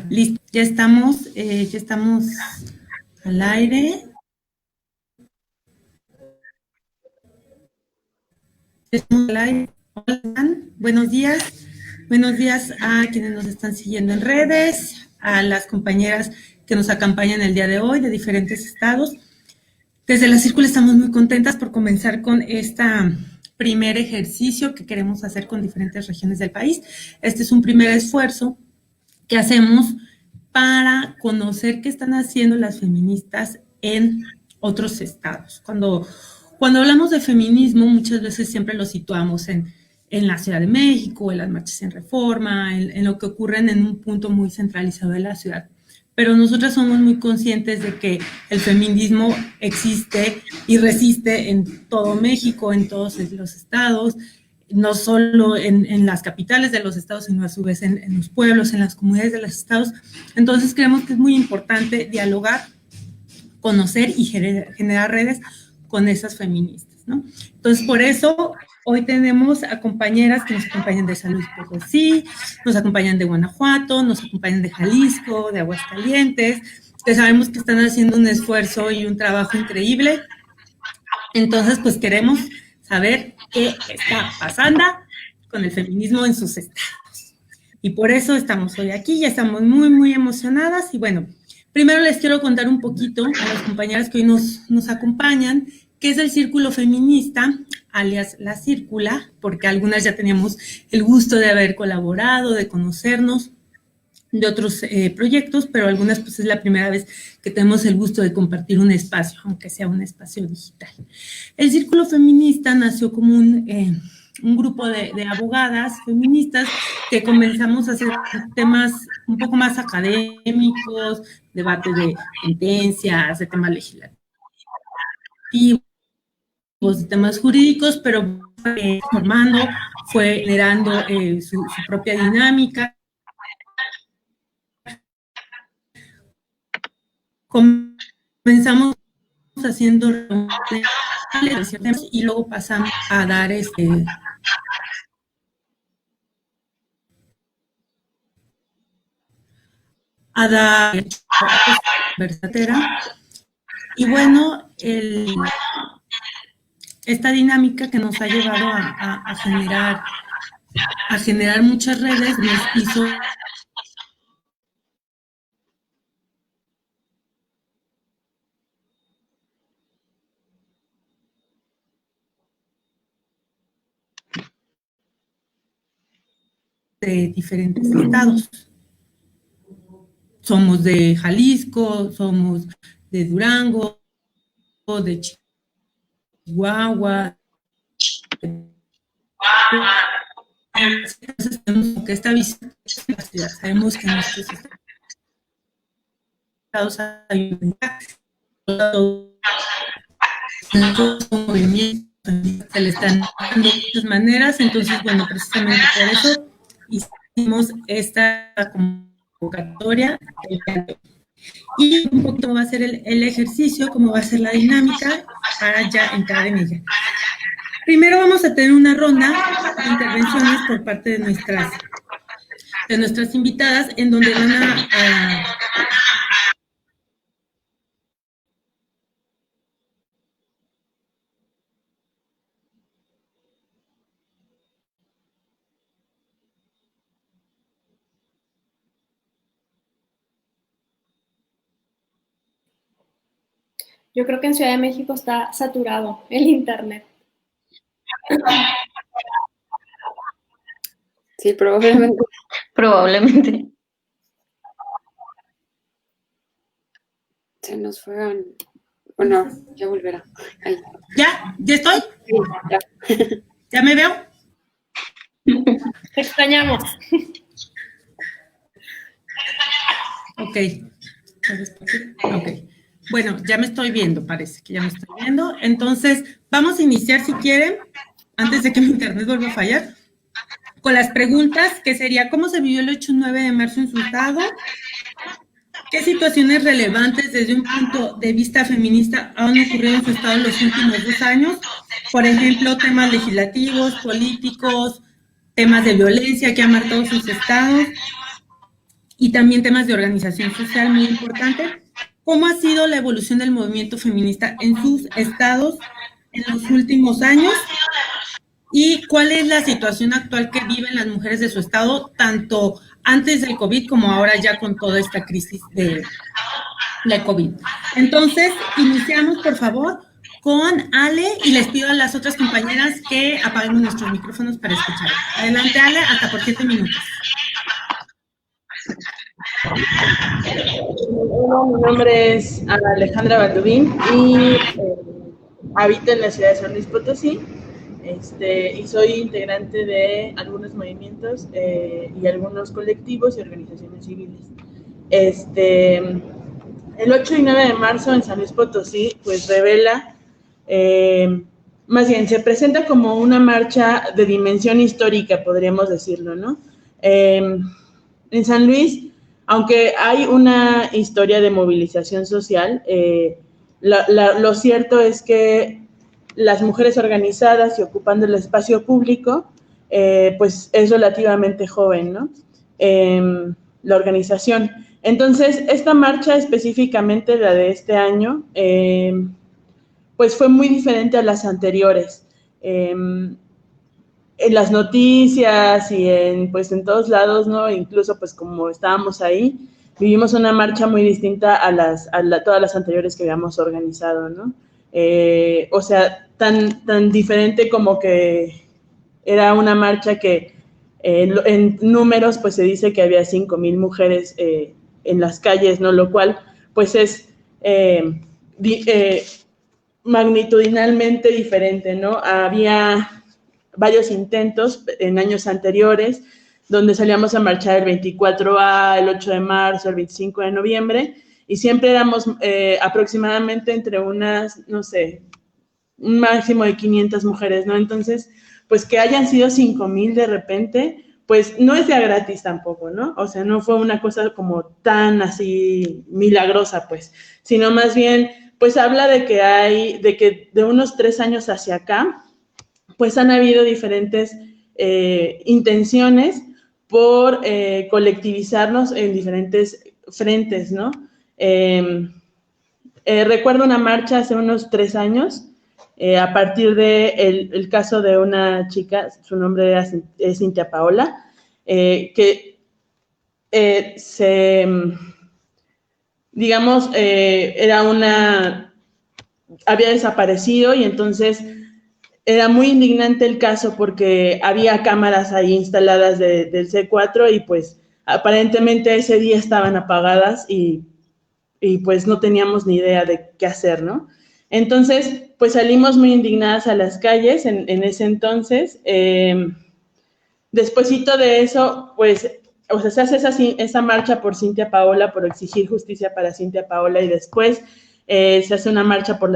Listo, ya estamos al aire. Estamos al aire. Hola, buenos días a quienes nos están siguiendo en redes, a las compañeras que nos acompañan el día de hoy de diferentes estados. Desde la Círcula estamos muy contentas por comenzar con este primer ejercicio que queremos hacer con diferentes regiones del país. Este es un primer esfuerzo que hacemos para conocer qué están haciendo las feministas en otros estados. Cuando hablamos de feminismo, muchas veces siempre lo situamos en la Ciudad de México, en las marchas en Reforma, en lo que ocurre en un punto muy centralizado de la ciudad. Pero nosotras somos muy conscientes de que el feminismo existe y resiste en todo México, en todos los estados, no solo en las capitales de los estados, sino a su vez en los pueblos, en las comunidades de los estados. Entonces creemos que es muy importante dialogar, conocer y generar redes con esas feministas, ¿no? Entonces, por eso hoy tenemos a compañeras que nos acompañan de San Luis Potosí, nos acompañan de Guanajuato, nos acompañan de Jalisco, de Aguascalientes, que sabemos que están haciendo un esfuerzo y un trabajo increíble. Entonces, pues queremos saber qué está pasando con el feminismo en sus estados. Y por eso estamos hoy aquí, ya estamos muy, muy emocionadas. Y bueno, primero les quiero contar un poquito a las compañeras que hoy nos acompañan, qué es el Círculo Feminista, alias La Círcula, porque algunas ya teníamos el gusto de haber colaborado, de conocernos, de otros proyectos, pero algunas pues es la primera vez que tenemos el gusto de compartir un espacio, aunque sea un espacio digital. El Círculo Feminista nació como un grupo de abogadas feministas que comenzamos a hacer temas un poco más académicos, debates de sentencias, de temas legislativos, de temas jurídicos, pero fue formando, fue generando su propia dinámica. Comenzamos haciendo y luego pasamos a dar versadera. Y bueno, esta dinámica que nos ha llevado a generar muchas redes nos hizo de diferentes estados. Somos de Jalisco, somos de Durango, de Chihuahua. Entonces tenemos que esta visita a la ciudad. Sabemos que en nuestros estados hay movimientos, se le están dando de muchas maneras. Entonces, bueno, precisamente por eso hicimos esta convocatoria. Y un poquito cómo va a ser el ejercicio, cómo va a ser la dinámica para ya entrar en ella. Primero vamos a tener una ronda de intervenciones por parte de nuestras invitadas, en donde van a Yo creo que en Ciudad de México está saturado el internet. Sí, probablemente. Probablemente. Se nos fueron. Bueno, ya volverá. Ahí. ¿Ya? ¿Ya estoy? Sí, ya. ¿Ya me veo? Te extrañamos. Ok. Bueno, ya me estoy viendo, parece que ya me estoy viendo. Entonces, vamos a iniciar, si quieren, antes de que mi internet vuelva a fallar, con las preguntas, que sería, ¿cómo se vivió el 8-9 de marzo en su estado? ¿Qué situaciones relevantes desde un punto de vista feminista han ocurrido en su estado en los últimos 2 años? Por ejemplo, temas legislativos, políticos, temas de violencia que han marcado sus estados y también temas de organización social muy importantes. ¿Cómo ha sido la evolución del movimiento feminista en sus estados en los últimos años? ¿Y cuál es la situación actual que viven las mujeres de su estado, tanto antes del COVID como ahora ya con toda esta crisis de COVID? Entonces, iniciamos, por favor, con Ale y les pido a las otras compañeras que apaguen nuestros micrófonos para escuchar. Adelante, Ale, hasta por 7 minutos. Mi nombre es Alejandra Baldovín y habito en la ciudad de San Luis Potosí y soy integrante de algunos movimientos y algunos colectivos y organizaciones civiles. El 8 y 9 de marzo en San Luis Potosí pues revela, más bien se presenta como una marcha de dimensión histórica, podríamos decirlo, ¿no? En San Luis, aunque hay una historia de movilización social, lo cierto es que las mujeres organizadas y ocupando el espacio público, pues es relativamente joven, ¿no? La organización. Entonces, esta marcha específicamente, la de este año, pues fue muy diferente a las anteriores. En las noticias y pues en todos lados, ¿no? Incluso pues como estábamos ahí, vivimos una marcha muy distinta a todas las anteriores que habíamos organizado, ¿no? O sea, tan diferente como que era una marcha que en números pues se dice que había 5,000 mujeres en las calles, ¿no? Lo cual pues es magnitudinalmente diferente, ¿no? Había varios intentos en años anteriores, donde salíamos a marchar el 24A, el 8 de marzo, el 25 de noviembre, y siempre éramos aproximadamente entre unas, no sé, un máximo de 500 mujeres, ¿no? Entonces, pues que hayan sido 5,000 de repente, pues no es de a gratis tampoco, ¿no? O sea, no fue una cosa como tan así milagrosa, pues, sino más bien, pues habla de que de unos 3 años hacia acá, pues han habido diferentes intenciones por colectivizarnos en diferentes frentes, ¿no? Recuerdo una marcha hace unos 3 años, a partir del caso de una chica, su nombre es Cintia Paola, que digamos, había desaparecido y entonces era muy indignante el caso porque había cámaras ahí instaladas del C4 y pues aparentemente ese día estaban apagadas y pues no teníamos ni idea de qué hacer, ¿no? Entonces, pues salimos muy indignadas a las calles en ese entonces. Despuésito de eso, pues, o sea, se hace esa marcha por Cintia Paola, por exigir justicia para Cintia Paola y después se hace una marcha por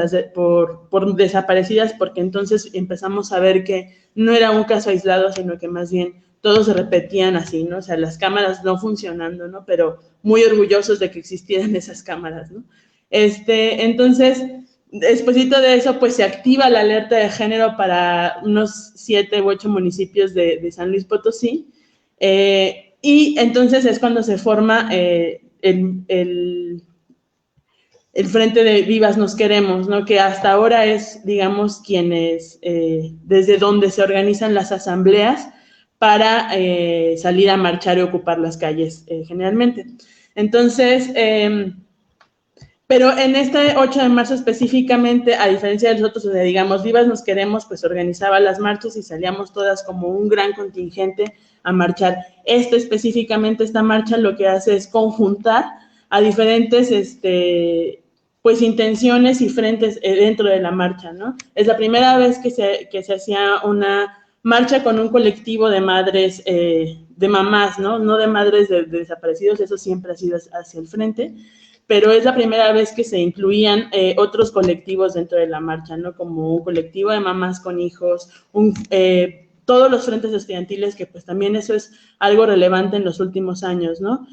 desaparecidas, porque entonces empezamos a ver que no era un caso aislado, sino que más bien todos se repetían así, ¿no? O sea, las cámaras no funcionando, ¿no? Pero muy orgullosos de que existieran esas cámaras, ¿no? Entonces, despuesito de eso, pues se activa la alerta de género para unos 7 u 8 municipios de San Luis Potosí, y entonces es cuando se forma el Frente de Vivas Nos Queremos, ¿no? Que hasta ahora es, digamos, quienes, desde donde se organizan las asambleas para salir a marchar y ocupar las calles generalmente. Entonces, pero en este 8 de marzo específicamente, a diferencia de los otros, o sea, digamos, Vivas Nos Queremos, pues organizaba las marchas y salíamos todas como un gran contingente a marchar. Específicamente, esta marcha lo que hace es conjuntar a diferentes, pues, intenciones y frentes dentro de la marcha, ¿no? Es la primera vez que se hacía una marcha con un colectivo de madres, de mamás, ¿no? No de madres de desaparecidos, eso siempre ha sido hacia el frente, pero es la primera vez que se incluían otros colectivos dentro de la marcha, ¿no? Como un colectivo de mamás con hijos, todos los frentes estudiantiles, que pues también eso es algo relevante en los últimos años, ¿no?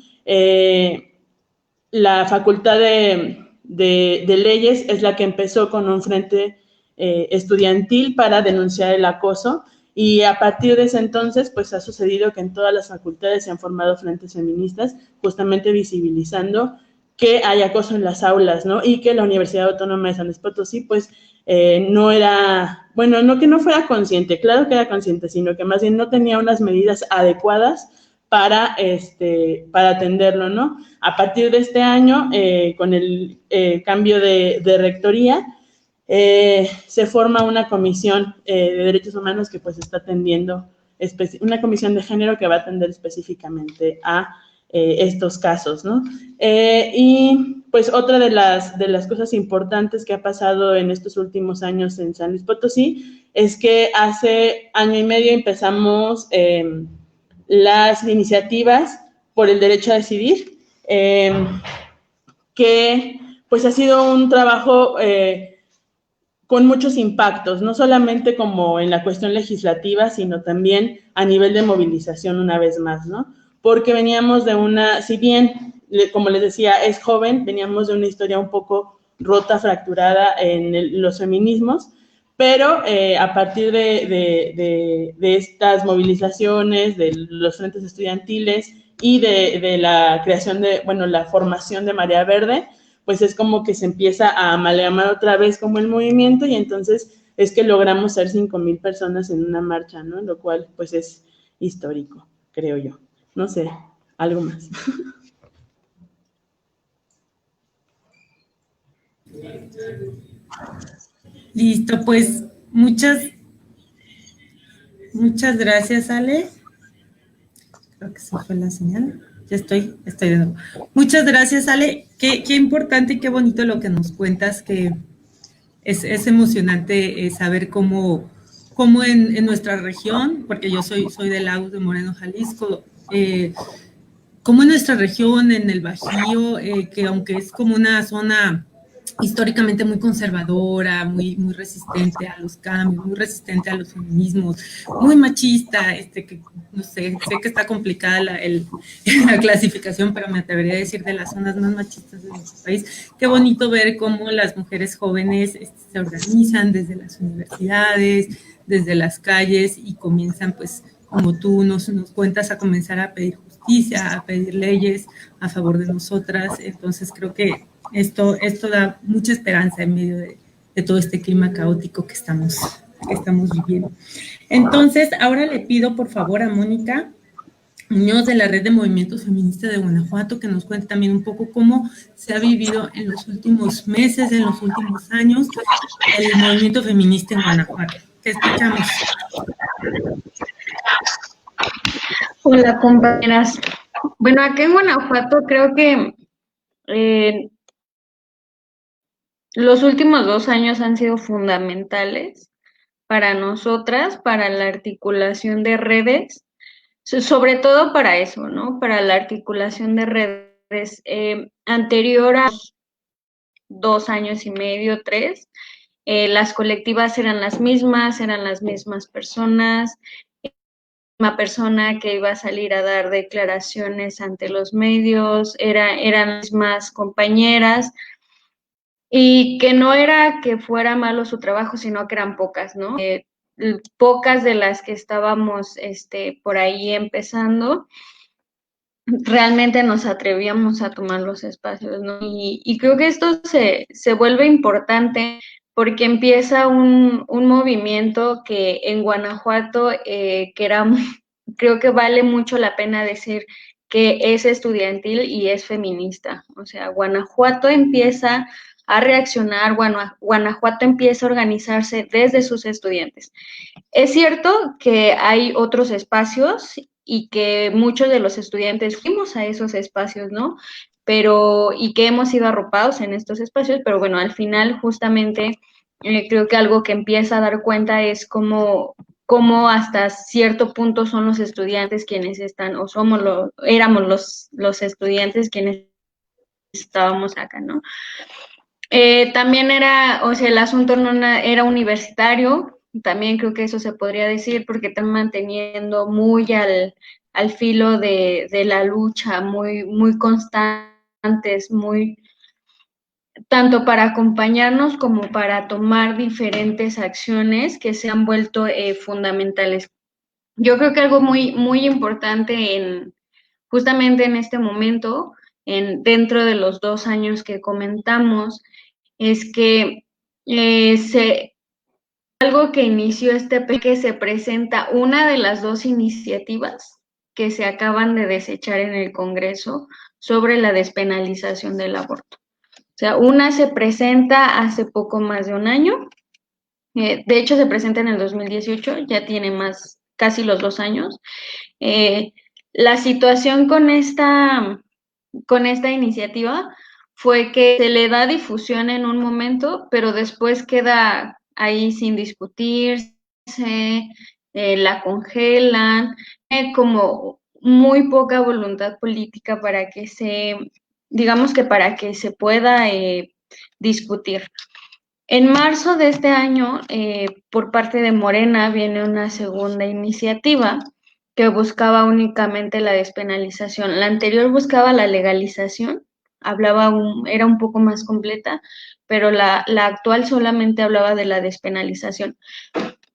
La Facultad de Leyes es la que empezó con un frente estudiantil para denunciar el acoso. Y a partir de ese entonces, pues ha sucedido que en todas las facultades se han formado frentes feministas, justamente visibilizando que hay acoso en las aulas, ¿no? Y que la Universidad Autónoma de San Luis Potosí, pues, no era, bueno, no que no fuera consciente, claro que era consciente, sino que más bien no tenía unas medidas adecuadas para atenderlo, ¿no? A partir de este año, con el cambio de rectoría, se forma una comisión de derechos humanos que pues está atendiendo, una comisión de género que va a atender específicamente a estos casos, ¿no? Y pues otra de las cosas importantes que ha pasado en estos últimos años en San Luis Potosí es que hace año y medio empezamos las iniciativas por el derecho a decidir, que pues ha sido un trabajo con muchos impactos, no solamente como en la cuestión legislativa, sino también a nivel de movilización una vez más, ¿no? Porque veníamos de una, si bien, como les decía, es joven, veníamos de una historia un poco rota, fracturada en los feminismos, pero a partir de estas movilizaciones, de los frentes estudiantiles y de la creación de, bueno, la formación de Marea Verde, pues es como que se empieza a amalgamar otra vez como el movimiento y entonces es que logramos ser 5,000 personas en una marcha, ¿no? Lo cual pues es histórico, creo yo. No sé, algo más. Listo, pues muchas gracias, Ale. Creo que se fue la señal. Ya estoy de nuevo. Muchas gracias, Ale. Qué importante y qué bonito lo que nos cuentas, que es emocionante saber cómo en nuestra región, porque yo soy de Lagos de Moreno, Jalisco, cómo en nuestra región, en el Bajío, que aunque es como una zona históricamente muy conservadora, muy resistente a los cambios, muy resistente a los feminismos, muy machista, que no sé que está complicada la clasificación, pero me atrevería a decir de las zonas más machistas de nuestro país. Qué bonito ver cómo las mujeres jóvenes se organizan desde las universidades, desde las calles y comienzan, pues, como tú nos cuentas, a comenzar a pedir justicia, a pedir leyes a favor de nosotras. Entonces creo que esto da mucha esperanza en medio de todo este clima caótico que estamos viviendo. Entonces, ahora le pido por favor a Mónica Muñoz, de la Red de Movimientos Feministas de Guanajuato, que nos cuente también un poco cómo se ha vivido en los últimos meses, en los últimos años, el movimiento feminista en Guanajuato. Te escuchamos. Hola, compañeras. Bueno, acá en Guanajuato creo que los últimos 2 años han sido fundamentales para nosotras, para la articulación de redes, sobre todo para eso, ¿no? Para la articulación de redes. Anterior a 2 años y medio, 3, las colectivas eran las mismas personas, una persona que iba a salir a dar declaraciones ante los medios, eran las mismas compañeras, y que no era que fuera malo su trabajo, sino que eran pocas, ¿no? Pocas de las que estábamos por ahí empezando, realmente nos atrevíamos a tomar los espacios, ¿no? Y creo que esto se vuelve importante porque empieza un movimiento que en Guanajuato, creo que vale mucho la pena decir que es estudiantil y es feminista. O sea, Guanajuato empieza a reaccionar, Guanajuato empieza a organizarse desde sus estudiantes. Es cierto que hay otros espacios y que muchos de los estudiantes fuimos a esos espacios, ¿no? Y que hemos sido arropados en estos espacios, pero bueno, al final justamente creo que algo que empieza a dar cuenta es cómo hasta cierto punto son los estudiantes quienes están, o éramos los estudiantes quienes estábamos acá, ¿no? También el asunto no era universitario, también creo que eso se podría decir, porque están manteniendo muy al filo de la lucha, muy constantes, tanto para acompañarnos como para tomar diferentes acciones que se han vuelto fundamentales. Yo creo que algo muy importante justamente en este momento, dentro de los 2 años que comentamos, es que algo que inició que se presenta una de las 2 iniciativas que se acaban de desechar en el Congreso sobre la despenalización del aborto. O sea, una se presenta hace poco más de un año, de hecho se presenta en el 2018, ya tiene casi los 2 años. La situación con esta iniciativa fue que se le da difusión en un momento, pero después queda ahí sin discutirse, la congelan, como muy poca voluntad política para que para que se pueda discutir. En marzo de este año, por parte de Morena, viene una segunda iniciativa que buscaba únicamente la despenalización. La anterior buscaba la legalización, era un poco más completa, pero la actual solamente hablaba de la despenalización.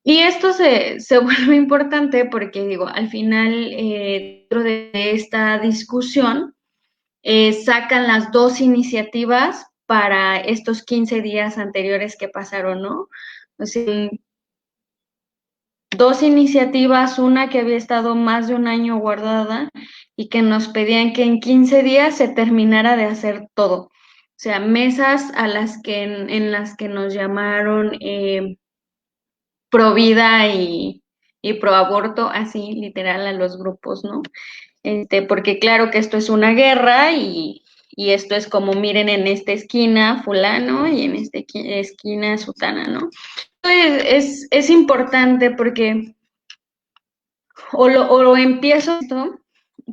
Y esto se vuelve importante porque, digo, al final, dentro de esta discusión, sacan las 2 iniciativas para estos 15 días anteriores que pasaron, ¿no? O sea, 2 iniciativas, una que había estado más de un año guardada y que nos pedían que en 15 días se terminara de hacer todo. O sea, mesas en las que nos llamaron pro vida y pro aborto, así literal a los grupos, ¿no? Porque claro que esto es una guerra y esto es como miren en esta esquina fulano y en esta esquina sutana, ¿no? Entonces es importante porque o lo empiezo esto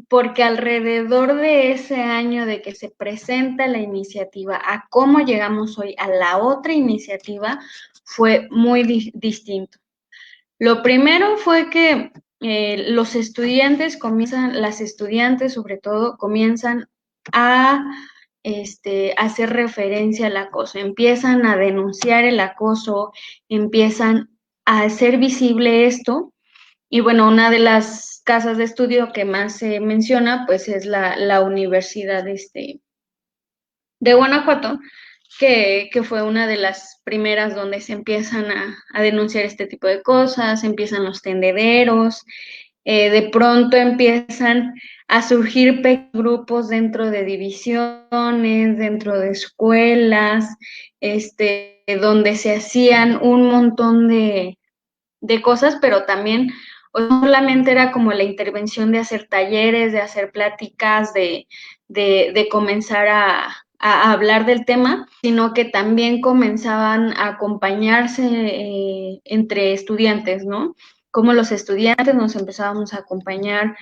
porque alrededor de ese año de que se presenta la iniciativa a cómo llegamos hoy a la otra iniciativa fue muy distinto. Lo primero fue que los estudiantes las estudiantes sobre todo, comienzan a hacer referencia al acoso, empiezan a denunciar el acoso, empiezan a hacer visible esto. Y bueno, una de las casas de estudio que más se menciona, pues es la Universidad de Guanajuato, que fue una de las primeras donde se empiezan a denunciar este tipo de cosas, empiezan los tendederos, de pronto empiezan a surgir grupos dentro de divisiones, dentro de escuelas, donde se hacían un montón de cosas, pero también no solamente era como la intervención de hacer talleres, de hacer pláticas, de comenzar a hablar del tema, sino que también comenzaban a acompañarse entre estudiantes, ¿no? Cómo los estudiantes nos empezábamos a acompañar,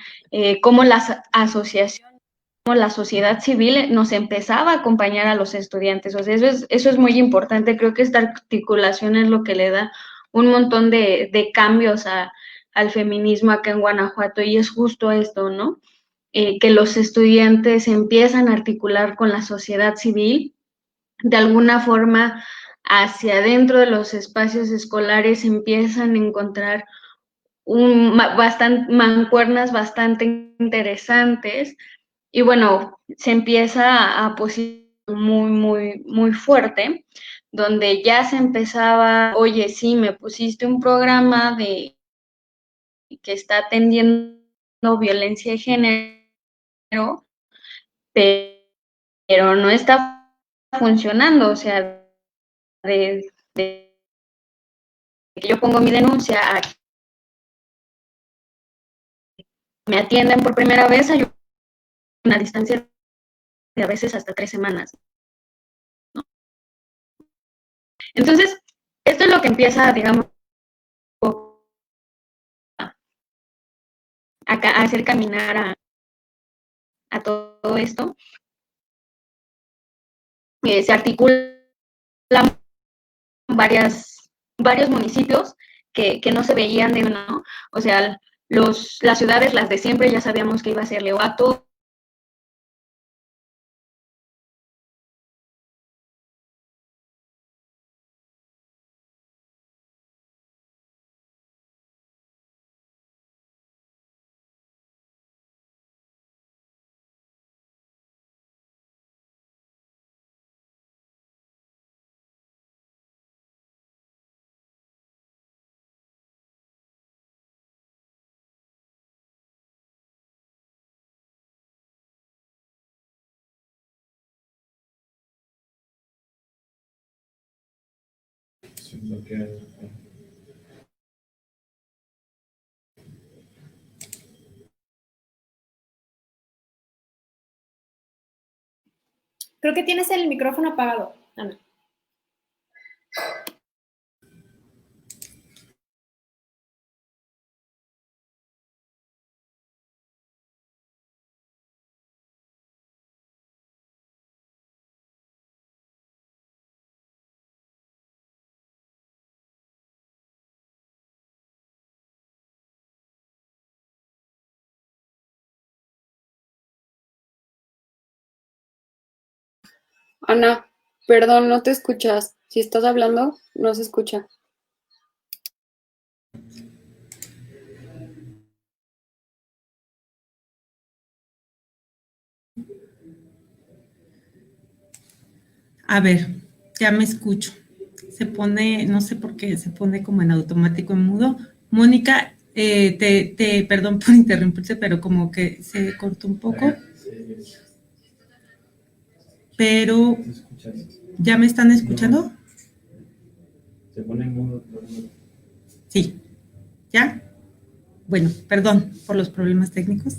cómo las asociaciones, cómo la sociedad civil nos empezaba a acompañar a los estudiantes. O sea, eso es muy importante. Creo que esta articulación es lo que le da un montón de cambios al feminismo acá en Guanajuato, y es justo esto, ¿no? Que los estudiantes empiezan a articular con la sociedad civil, de alguna forma hacia adentro de los espacios escolares empiezan a encontrar mancuernas bastante interesantes, y bueno, se empieza a posicionar muy fuerte, donde ya se empezaba, oye, sí, me pusiste un programa que está atendiendo violencia de género, pero no está funcionando. O sea, de que yo pongo mi denuncia a que me atienden por primera vez, hay una distancia de a veces hasta 3 semanas, ¿no? Entonces, esto es lo que empieza, digamos, a hacer caminar a todo esto. Se articulan varios municipios que no se veían de uno, o sea, las ciudades, las de siempre, ya sabíamos que iba a ser Leoato, Creo que tienes el micrófono apagado, Ana. Ana, perdón, no te escuchas. Si estás hablando, no se escucha. A ver, ya me escucho. Se pone, no sé por qué, se pone como en automático en mudo. Mónica, perdón por interrumpirte, pero como que se cortó un poco. Pero, ¿ya me están escuchando? Se pone en mudo. Sí, ¿ya? Bueno, perdón por los problemas técnicos.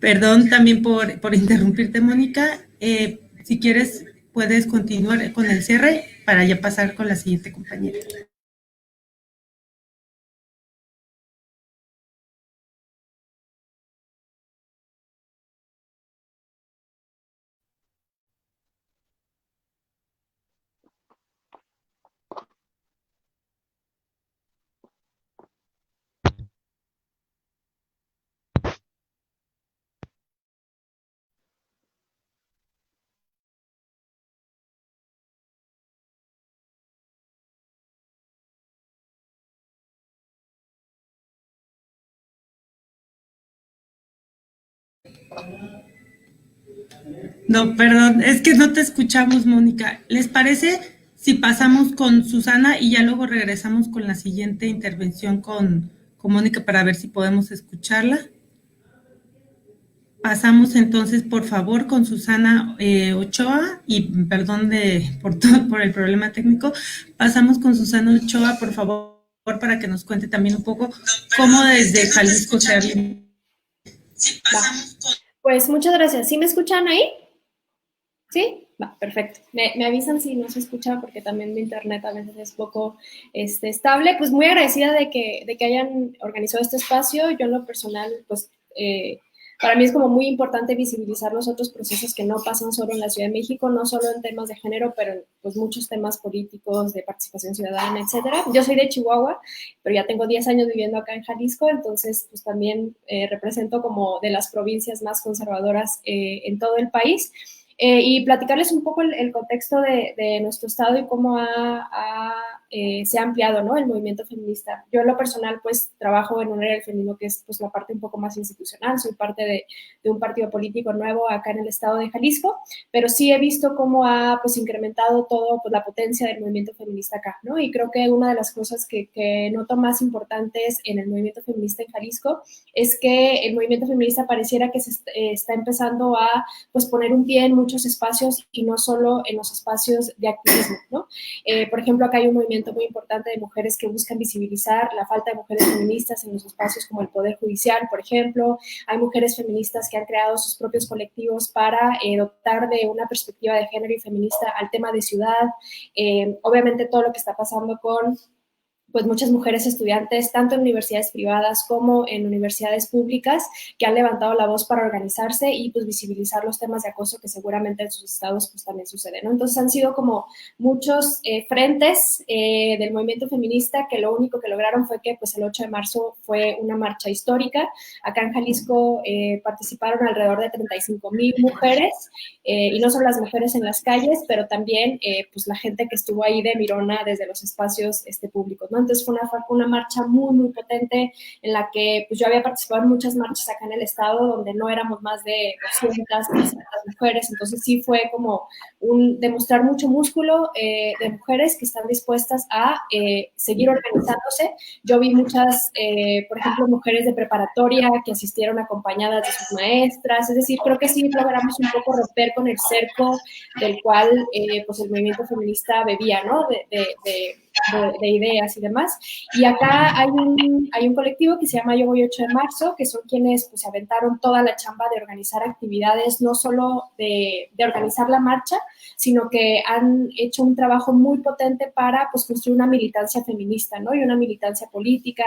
Perdón también por interrumpirte, Mónica. Si quieres, puedes continuar con el cierre para ya pasar con la siguiente compañera. No, perdón, es que no te escuchamos, Mónica. ¿Les parece si pasamos con Susana y ya luego regresamos con la siguiente intervención con Mónica para ver si podemos escucharla? Pasamos entonces, por favor, con Susana Ochoa, y perdón por el problema técnico. Pasamos con Susana Ochoa, por favor, para que nos cuente también un poco cómo desde Jalisco se ha vivido. Pues muchas gracias. ¿Sí me escuchan ahí? ¿Sí? Va, perfecto. Me avisan si no se escucha porque también mi internet a veces es poco estable. Pues muy agradecida de que hayan organizado este espacio. Yo en lo personal, pues para mí es como muy importante visibilizar los otros procesos que no pasan solo en la Ciudad de México, no solo en temas de género, pero en pues, muchos temas políticos, de participación ciudadana, etcétera. Yo soy de Chihuahua, pero ya tengo 10 años viviendo acá en Jalisco, entonces pues también represento como de las provincias más conservadoras en todo el país. Y platicarles un poco el contexto de nuestro estado y cómo se ha ampliado, ¿no?, el movimiento feminista. Yo en lo personal pues trabajo en un área del feminismo que es pues la parte un poco más institucional, soy parte de un partido político nuevo acá en el estado de Jalisco, pero sí he visto cómo ha pues incrementado todo pues la potencia del movimiento feminista acá, ¿no? Y creo que una de las cosas que noto más importantes en el movimiento feminista en Jalisco es que el movimiento feminista pareciera que se está empezando a pues poner un pie en muchos espacios y no solo en los espacios de activismo, ¿no? Por ejemplo, acá hay un movimiento muy importante de mujeres que buscan visibilizar la falta de mujeres feministas en los espacios como el Poder Judicial, por ejemplo. Hay mujeres feministas que han creado sus propios colectivos para dotar de una perspectiva de género y feminista al tema de ciudad. Obviamente todo lo que está pasando con pues muchas mujeres estudiantes, tanto en universidades privadas como en universidades públicas, que han levantado la voz para organizarse y pues visibilizar los temas de acoso que seguramente en sus estados pues también suceden, ¿no? Entonces han sido como muchos frentes del movimiento feminista que lo único que lograron fue que pues el 8 de marzo fue una marcha histórica. Acá en Jalisco participaron alrededor de 35,000 mujeres y no solo las mujeres en las calles, pero también pues la gente que estuvo ahí de mirona desde los espacios públicos, ¿no? Entonces fue una marcha muy, muy potente en la que pues yo había participado en muchas marchas acá en el estado donde no éramos más de 200, 300 mujeres, entonces sí fue como demostrar mucho músculo de mujeres que están dispuestas a seguir organizándose. Yo vi muchas, por ejemplo, mujeres de preparatoria que asistieron acompañadas de sus maestras, es decir, creo que sí logramos un poco romper con el cerco del cual pues el movimiento feminista bebía, ¿no? de ideas y demás. Y acá hay un colectivo que se llama Yo Voy 8 de Marzo, que son quienes pues aventaron toda la chamba de organizar actividades, no solo de organizar la marcha, sino que han hecho un trabajo muy potente para pues construir una militancia feminista, ¿no? Y una militancia política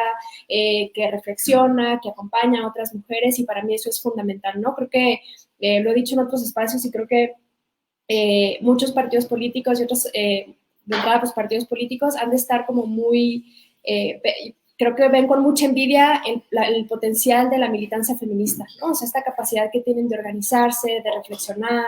que reflexiona, que acompaña a otras mujeres, y para mí eso es fundamental, ¿no? Creo que lo he dicho en otros espacios y creo que muchos partidos políticos y otros, de entrada, pues partidos políticos han de estar como muy, creo que ven con mucha envidia el potencial de la militancia feminista, ¿no? O sea, esta capacidad que tienen de organizarse, de reflexionar,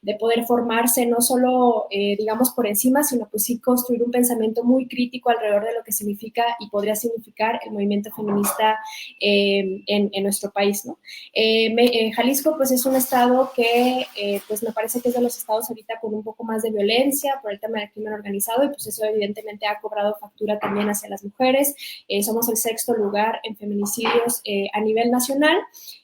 de poder formarse, no solo, digamos, por encima, sino pues sí construir un pensamiento muy crítico alrededor de lo que significa y podría significar el movimiento feminista en nuestro país, ¿no? Jalisco, pues es un estado que, pues me parece que es de los estados ahorita con un poco más de violencia por el tema del crimen organizado, y pues eso evidentemente ha cobrado factura también hacia las mujeres. Somos el 6º lugar en feminicidios a nivel nacional.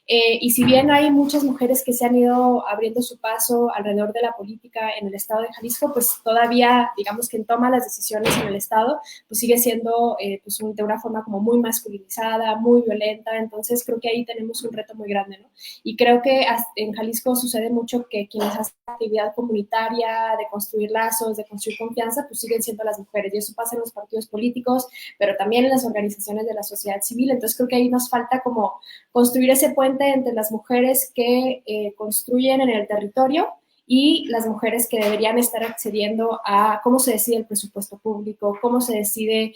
Y si bien hay muchas mujeres que se han ido abriendo su paso alrededor de la política en el estado de Jalisco, pues todavía, digamos, quien toma las decisiones en el estado, pues sigue siendo pues de una forma como muy masculinizada, muy violenta. Entonces creo que ahí tenemos un reto muy grande, ¿no? Y creo que en Jalisco sucede mucho que quienes hacen actividad comunitaria, de construir lazos, de construir confianza, pues siguen siendo las mujeres. Y eso pasa en los partidos políticos, pero también en las organizaciones de la sociedad civil. Entonces creo que ahí nos falta como construir ese puente entre las mujeres que construyen en el territorio y las mujeres que deberían estar accediendo a cómo se decide el presupuesto público, cómo se decide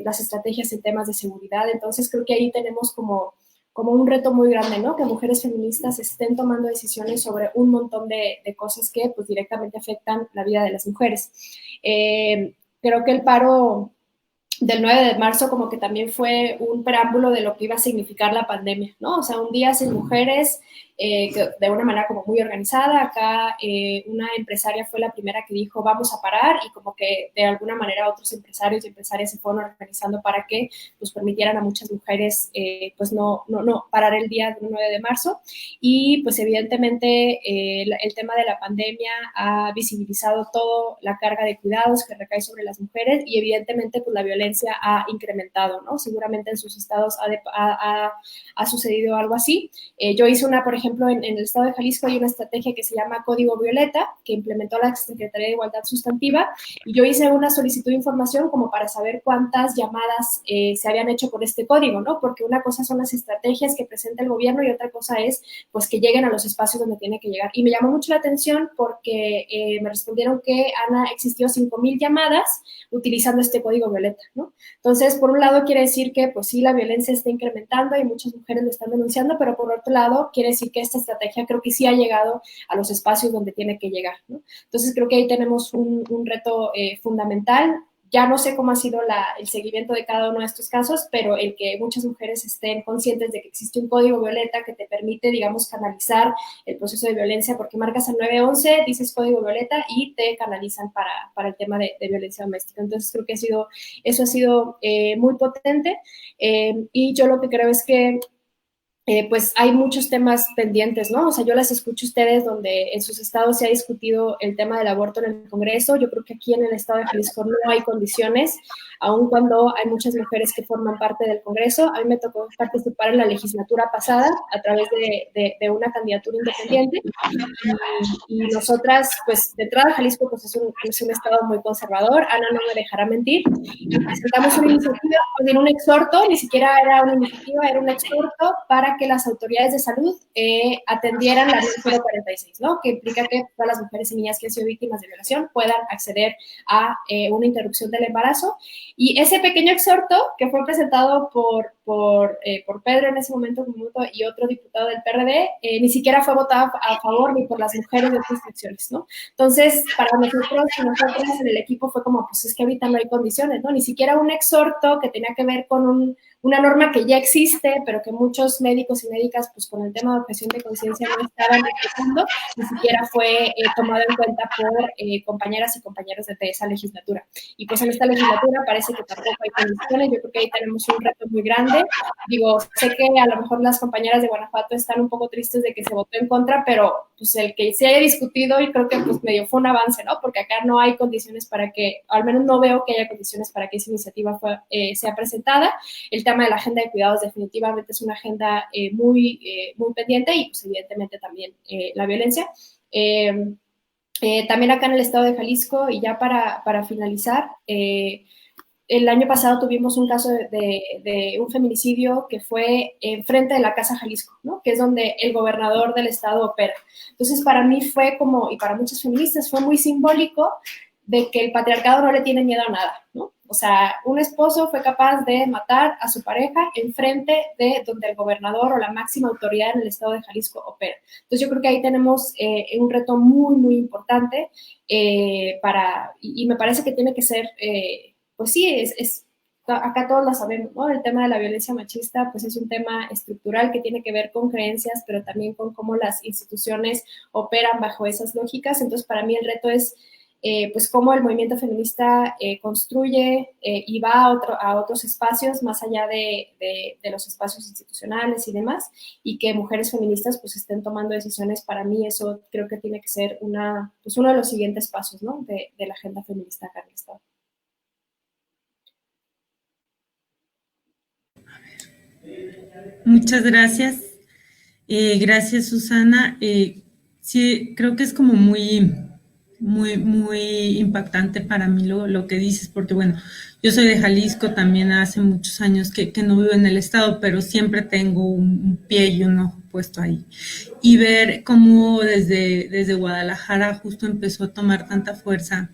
las estrategias en temas de seguridad. Entonces creo que ahí tenemos como un reto muy grande, ¿no? Que mujeres feministas estén tomando decisiones sobre un montón de cosas que pues directamente afectan la vida de las mujeres. Creo que el paro del 9 de marzo como que también fue un preámbulo de lo que iba a significar la pandemia, ¿no? O sea, un día sin mujeres, de una manera como muy organizada. Acá una empresaria fue la primera que dijo vamos a parar, y como que de alguna manera otros empresarios y empresarias se fueron organizando para que pues permitieran a muchas mujeres pues no parar el día del 9 de marzo. Y pues evidentemente el tema de la pandemia ha visibilizado toda la carga de cuidados que recae sobre las mujeres, y evidentemente pues la violencia ha incrementado, ¿no? Seguramente en sus estados ha sucedido algo así. Yo hice por ejemplo, en el estado de Jalisco hay una estrategia que se llama Código Violeta, que implementó la Secretaría de Igualdad Sustantiva, y yo hice una solicitud de información como para saber cuántas llamadas se habían hecho por este código, ¿no? Porque una cosa son las estrategias que presenta el gobierno y otra cosa es, pues, que lleguen a los espacios donde tiene que llegar. Y me llamó mucho la atención porque me respondieron que han existido 5,000 llamadas utilizando este Código Violeta, ¿no? Entonces, por un lado quiere decir que, pues sí, la violencia está incrementando y muchas mujeres lo están denunciando, pero por otro lado quiere decir que esta estrategia creo que sí ha llegado a los espacios donde tiene que llegar, ¿no? Entonces creo que ahí tenemos un reto fundamental. Ya no sé cómo ha sido el seguimiento de cada uno de estos casos, pero el que muchas mujeres estén conscientes de que existe un código violeta que te permite, digamos, canalizar el proceso de violencia, porque marcas al 911, dices código violeta y te canalizan para el tema de violencia doméstica. Entonces creo que eso ha sido muy potente, y yo lo que creo es que pues hay muchos temas pendientes, ¿no? O sea, yo las escucho a ustedes donde en sus estados se ha discutido el tema del aborto en el Congreso. Yo creo que aquí en el estado de Jalisco no hay condiciones, aun cuando hay muchas mujeres que forman parte del Congreso. A mí me tocó participar en la legislatura pasada a través de una candidatura independiente, y nosotras, pues, de entrada Jalisco pues, es un estado muy conservador. Ana no me dejará mentir, y presentamos una iniciativa, un exhorto, ni siquiera era una iniciativa, era un exhorto para que las autoridades de salud atendieran la ley 046, ¿no? Que implica que todas las mujeres y niñas que han sido víctimas de violación puedan acceder a una interrupción del embarazo. Y ese pequeño exhorto que fue presentado por Pedro en ese momento y otro diputado del PRD, ni siquiera fue votado a favor ni por las mujeres de otras secciones, ¿no? Entonces, para nosotros y nosotras en el equipo fue como, pues es que ahorita no hay condiciones, ¿no? Ni siquiera un exhorto que tenía que ver con una norma que ya existe, pero que muchos médicos y médicas, pues con el tema de objeción de conciencia no estaban respetando, ni siquiera fue tomado en cuenta por compañeras y compañeros de esa legislatura. Y pues en esta legislatura parece que tampoco hay condiciones. Yo creo que ahí tenemos un reto muy grande. Digo, sé que a lo mejor las compañeras de Guanajuato están un poco tristes de que se votó en contra, pero pues el que se haya discutido y creo que pues medio fue un avance, ¿no? Porque acá no hay condiciones para que, al menos no veo que haya condiciones para que esa iniciativa sea presentada. El tema de la agenda de cuidados definitivamente es una agenda muy pendiente y pues evidentemente también la violencia. También acá en el estado de Jalisco, y ya para finalizar, el año pasado tuvimos un caso de un feminicidio que fue enfrente de la Casa Jalisco, ¿no? Que es donde el gobernador del estado opera. Entonces, para mí fue como, y para muchas feministas, fue muy simbólico de que el patriarcado no le tiene miedo a nada, ¿no? O sea, un esposo fue capaz de matar a su pareja enfrente de donde el gobernador o la máxima autoridad en el estado de Jalisco opera. Entonces, yo creo que ahí tenemos un reto muy, muy importante y me parece que tiene que ser... pues sí, acá todos lo sabemos, ¿no? El tema de la violencia machista, pues es un tema estructural que tiene que ver con creencias, pero también con cómo las instituciones operan bajo esas lógicas. Entonces, para mí el reto es, pues, cómo el movimiento feminista construye y va a otros espacios más allá de los espacios institucionales y demás, y que mujeres feministas, pues, estén tomando decisiones. Para mí eso creo que tiene que ser pues, uno de los siguientes pasos, ¿no? De la agenda feminista acá en el Estado. Muchas gracias. Gracias, Susana. Sí, creo que es como muy impactante para mí lo que dices, porque bueno, yo soy de Jalisco, también hace muchos años que no vivo en el estado, pero siempre tengo un pie y un ojo puesto ahí. Y ver cómo desde Guadalajara justo empezó a tomar tanta fuerza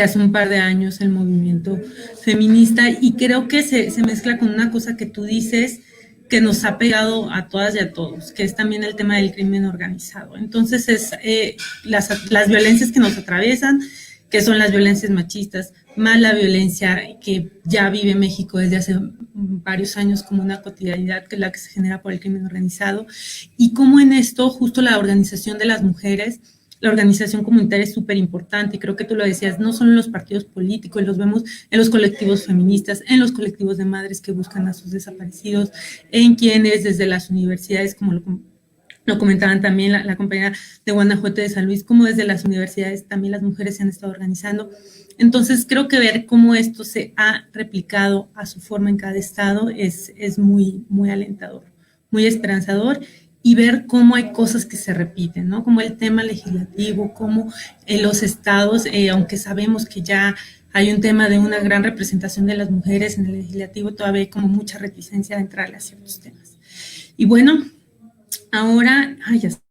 hace un par de años el movimiento feminista, y creo que se mezcla con una cosa que tú dices que nos ha pegado a todas y a todos, que es también el tema del crimen organizado. Entonces es las violencias que nos atraviesan, que son las violencias machistas, más la violencia que ya vive México desde hace varios años como una cotidianidad, que es la que se genera por el crimen organizado, y cómo en esto justo la organización de las mujeres, la organización comunitaria es súper importante, y creo que tú lo decías, no solo en los partidos políticos, los vemos en los colectivos feministas, en los colectivos de madres que buscan a sus desaparecidos, en quienes desde las universidades, como lo comentaban también la compañera de Guanajuato de San Luis, como desde las universidades también las mujeres se han estado organizando. Entonces creo que ver cómo esto se ha replicado a su forma en cada estado es muy alentador, muy esperanzador, y ver cómo hay cosas que se repiten, ¿no? Como el tema legislativo, como en los estados, aunque sabemos que ya hay un tema de una gran representación de las mujeres en el legislativo, todavía hay como mucha reticencia de entrarle a ciertos temas. Y bueno, ahora, ya está.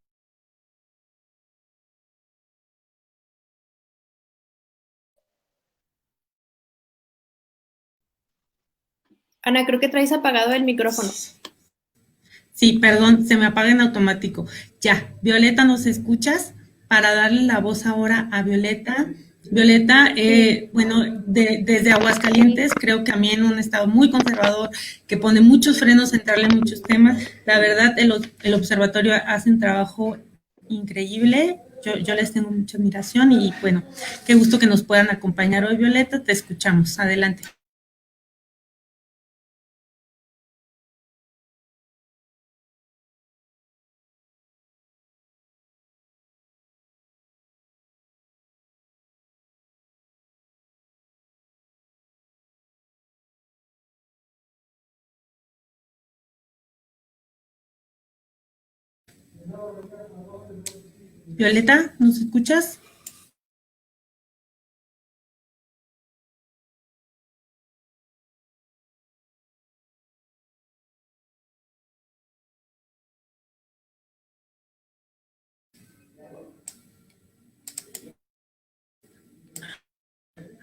Ana, creo que traes apagado el micrófono. Sí, perdón, se me apaga en automático. Ya, Violeta, ¿nos escuchas? Para darle la voz ahora a Violeta. Violeta, bueno, desde Aguascalientes, creo que también un estado muy conservador, que pone muchos frenos a entrarle en muchos temas. La verdad, el observatorio hace un trabajo increíble. Yo les tengo mucha admiración y bueno, qué gusto que nos puedan acompañar hoy, Violeta. Te escuchamos. Adelante. Violeta, ¿nos escuchas?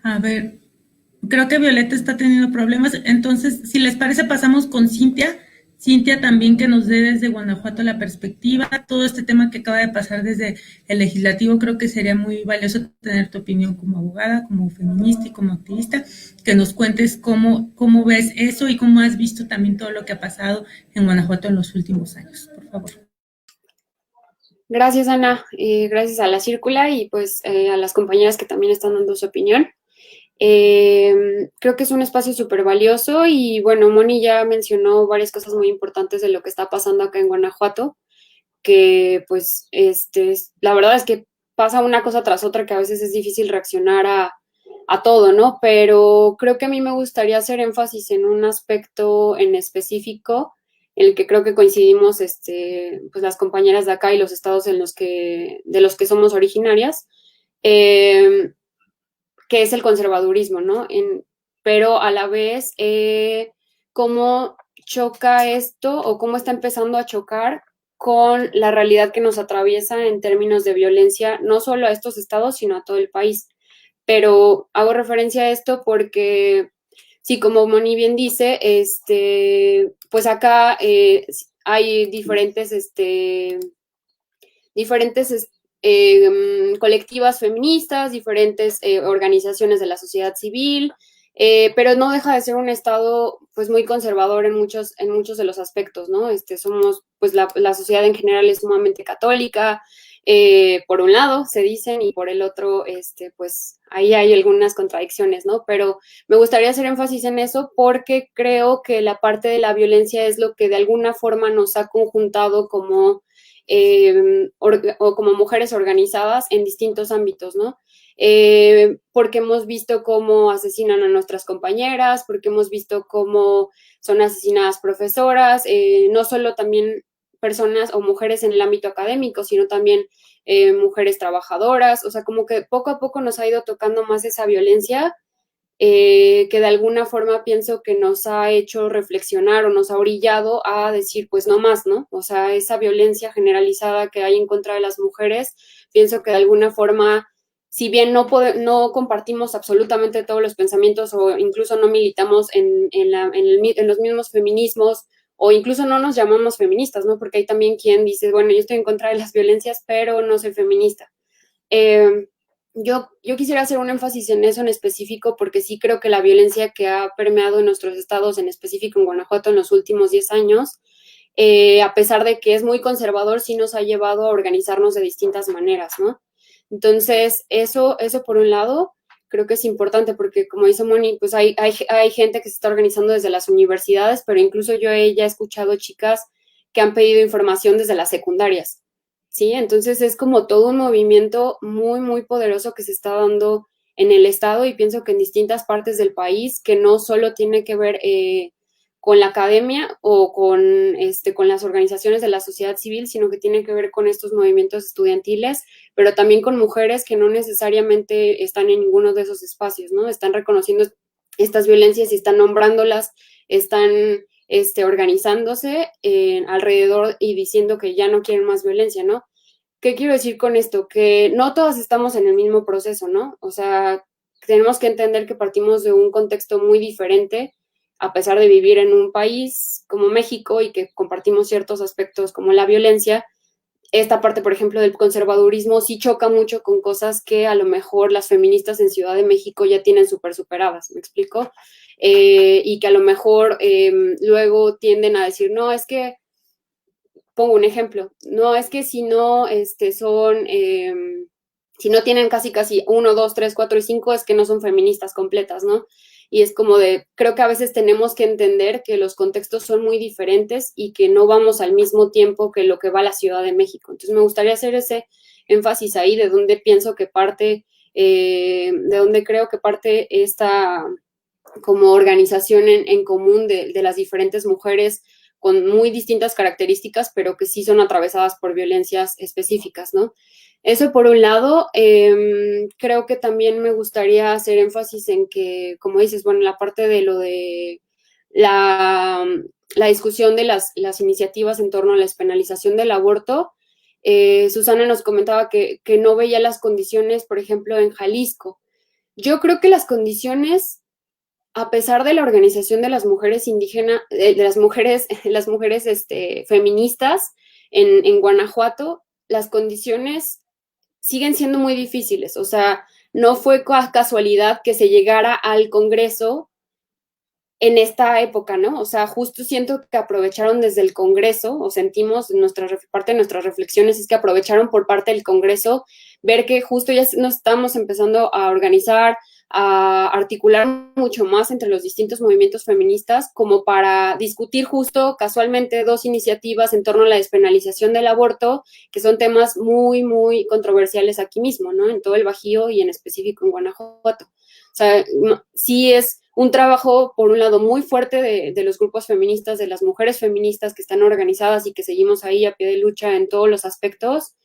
A ver, creo que Violeta está teniendo problemas, entonces, si les parece, pasamos con Cintia. Cintia también, que nos dé desde Guanajuato la perspectiva, todo este tema que acaba de pasar desde el legislativo. Creo que sería muy valioso tener tu opinión como abogada, como feminista y como activista, que nos cuentes cómo ves eso y cómo has visto también todo lo que ha pasado en Guanajuato en los últimos años, por favor. Gracias, Ana. Gracias a la Círcula y pues a las compañeras que también están dando su opinión. Creo que es un espacio súper valioso y bueno, Moni ya mencionó varias cosas muy importantes de lo que está pasando acá en Guanajuato. que pues la verdad es que pasa una cosa tras otra que a veces es difícil reaccionar a todo, ¿no? Pero creo que a mí me gustaría hacer énfasis en un aspecto en específico, en el que creo que coincidimos pues las compañeras de acá y los estados de los que somos originarias, que es el conservadurismo, ¿no? Pero a la vez, cómo choca esto o cómo está empezando a chocar con la realidad que nos atraviesa en términos de violencia, no solo a estos estados, sino a todo el país. Pero hago referencia a esto porque, sí, como Moni bien dice, pues acá hay diferentes colectivas feministas, diferentes organizaciones de la sociedad civil, pero no deja de ser un estado pues muy conservador en muchos de los aspectos, ¿no? Somos, pues la sociedad en general es sumamente católica, por un lado se dicen, y por el otro, pues ahí hay algunas contradicciones, ¿no? Pero me gustaría hacer énfasis en eso porque creo que la parte de la violencia es lo que de alguna forma nos ha conjuntado como o como mujeres organizadas en distintos ámbitos, ¿no? Porque hemos visto cómo asesinan a nuestras compañeras, porque hemos visto cómo son asesinadas profesoras, no solo también personas o mujeres en el ámbito académico, sino también mujeres trabajadoras, o sea, como que poco a poco nos ha ido tocando más esa violencia, que de alguna forma pienso que nos ha hecho reflexionar o nos ha orillado a decir, pues no más, ¿no? O sea, esa violencia generalizada que hay en contra de las mujeres, pienso que de alguna forma, si bien no compartimos absolutamente todos los pensamientos o incluso no militamos en los mismos feminismos, o incluso no nos llamamos feministas, ¿no? Porque hay también quien dice, bueno, yo estoy en contra de las violencias, pero no soy feminista. Yo quisiera hacer un énfasis en eso en específico porque sí creo que la violencia que ha permeado en nuestros estados, en específico en Guanajuato en los últimos 10 años, a pesar de que es muy conservador, sí nos ha llevado a organizarnos de distintas maneras, ¿no? Entonces, eso por un lado, creo que es importante porque, como dice Moni, pues hay gente que se está organizando desde las universidades, pero incluso yo he escuchado chicas que han pedido información desde las secundarias, ¿sí? Entonces es como todo un movimiento muy, muy poderoso que se está dando en el estado y pienso que en distintas partes del país, que no solo tiene que ver con la academia o con las organizaciones de la sociedad civil, sino que tiene que ver con estos movimientos estudiantiles, pero también con mujeres que no necesariamente están en ninguno de esos espacios, ¿no? Están reconociendo estas violencias y están nombrándolas, están organizándose alrededor y diciendo que ya no quieren más violencia, ¿no? ¿Qué quiero decir con esto? Que no todas estamos en el mismo proceso, ¿no? O sea, tenemos que entender que partimos de un contexto muy diferente, a pesar de vivir en un país como México y que compartimos ciertos aspectos como la violencia. Esta parte, por ejemplo, del conservadurismo sí choca mucho con cosas que a lo mejor las feministas en Ciudad de México ya tienen súper superadas, ¿me explico? Y que a lo mejor luego tienden a decir, no, es que, pongo un ejemplo, no, es que si no si no tienen casi 1, 2, 3, 4 y 5, es que no son feministas completas, ¿no? Y es como creo que a veces tenemos que entender que los contextos son muy diferentes y que no vamos al mismo tiempo que lo que va a la Ciudad de México. Entonces me gustaría hacer ese énfasis ahí de dónde pienso que parte, de dónde creo que parte esta como organización en común de las diferentes mujeres con muy distintas características, pero que sí son atravesadas por violencias específicas, ¿no? Eso por un lado. Creo que también me gustaría hacer énfasis en que, como dices, bueno, la parte de lo de la discusión de las iniciativas en torno a la despenalización del aborto, Susana nos comentaba que no veía las condiciones, por ejemplo, en Jalisco. Yo creo que las condiciones, a pesar de la organización de las mujeres indígenas, de las mujeres feministas en Guanajuato, las condiciones siguen siendo muy difíciles. O sea, no fue casualidad que se llegara al Congreso en esta época, ¿no? O sea, justo siento que aprovecharon desde el Congreso, o sentimos parte de nuestras reflexiones es que aprovecharon por parte del Congreso ver que justo ya nos estamos empezando a organizar, a articular mucho más entre los distintos movimientos feministas como para discutir justo casualmente dos iniciativas en torno a la despenalización del aborto, que son temas muy, muy controversiales aquí mismo, ¿no? En todo el Bajío y en específico en Guanajuato. O sea, sí es un trabajo, por un lado, muy fuerte de los grupos feministas, de las mujeres feministas que están organizadas y que seguimos ahí a pie de lucha en todos los aspectos,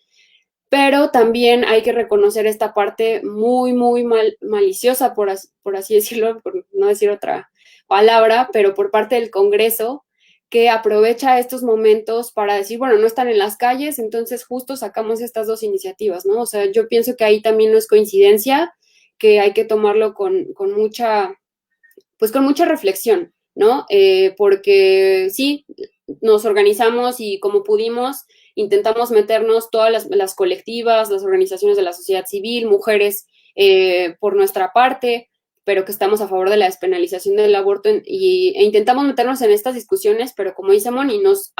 pero también hay que reconocer esta parte muy, muy maliciosa, por así decirlo, por no decir otra palabra, pero por parte del Congreso, que aprovecha estos momentos para decir, bueno, no están en las calles, entonces justo sacamos estas dos iniciativas, ¿no? O sea, yo pienso que ahí también no es coincidencia, que hay que tomarlo con mucha reflexión, ¿no? Porque sí, nos organizamos y como pudimos, intentamos meternos todas las colectivas, las organizaciones de la sociedad civil, mujeres por nuestra parte, pero que estamos a favor de la despenalización del aborto e intentamos meternos en estas discusiones, pero como dice Moni, nos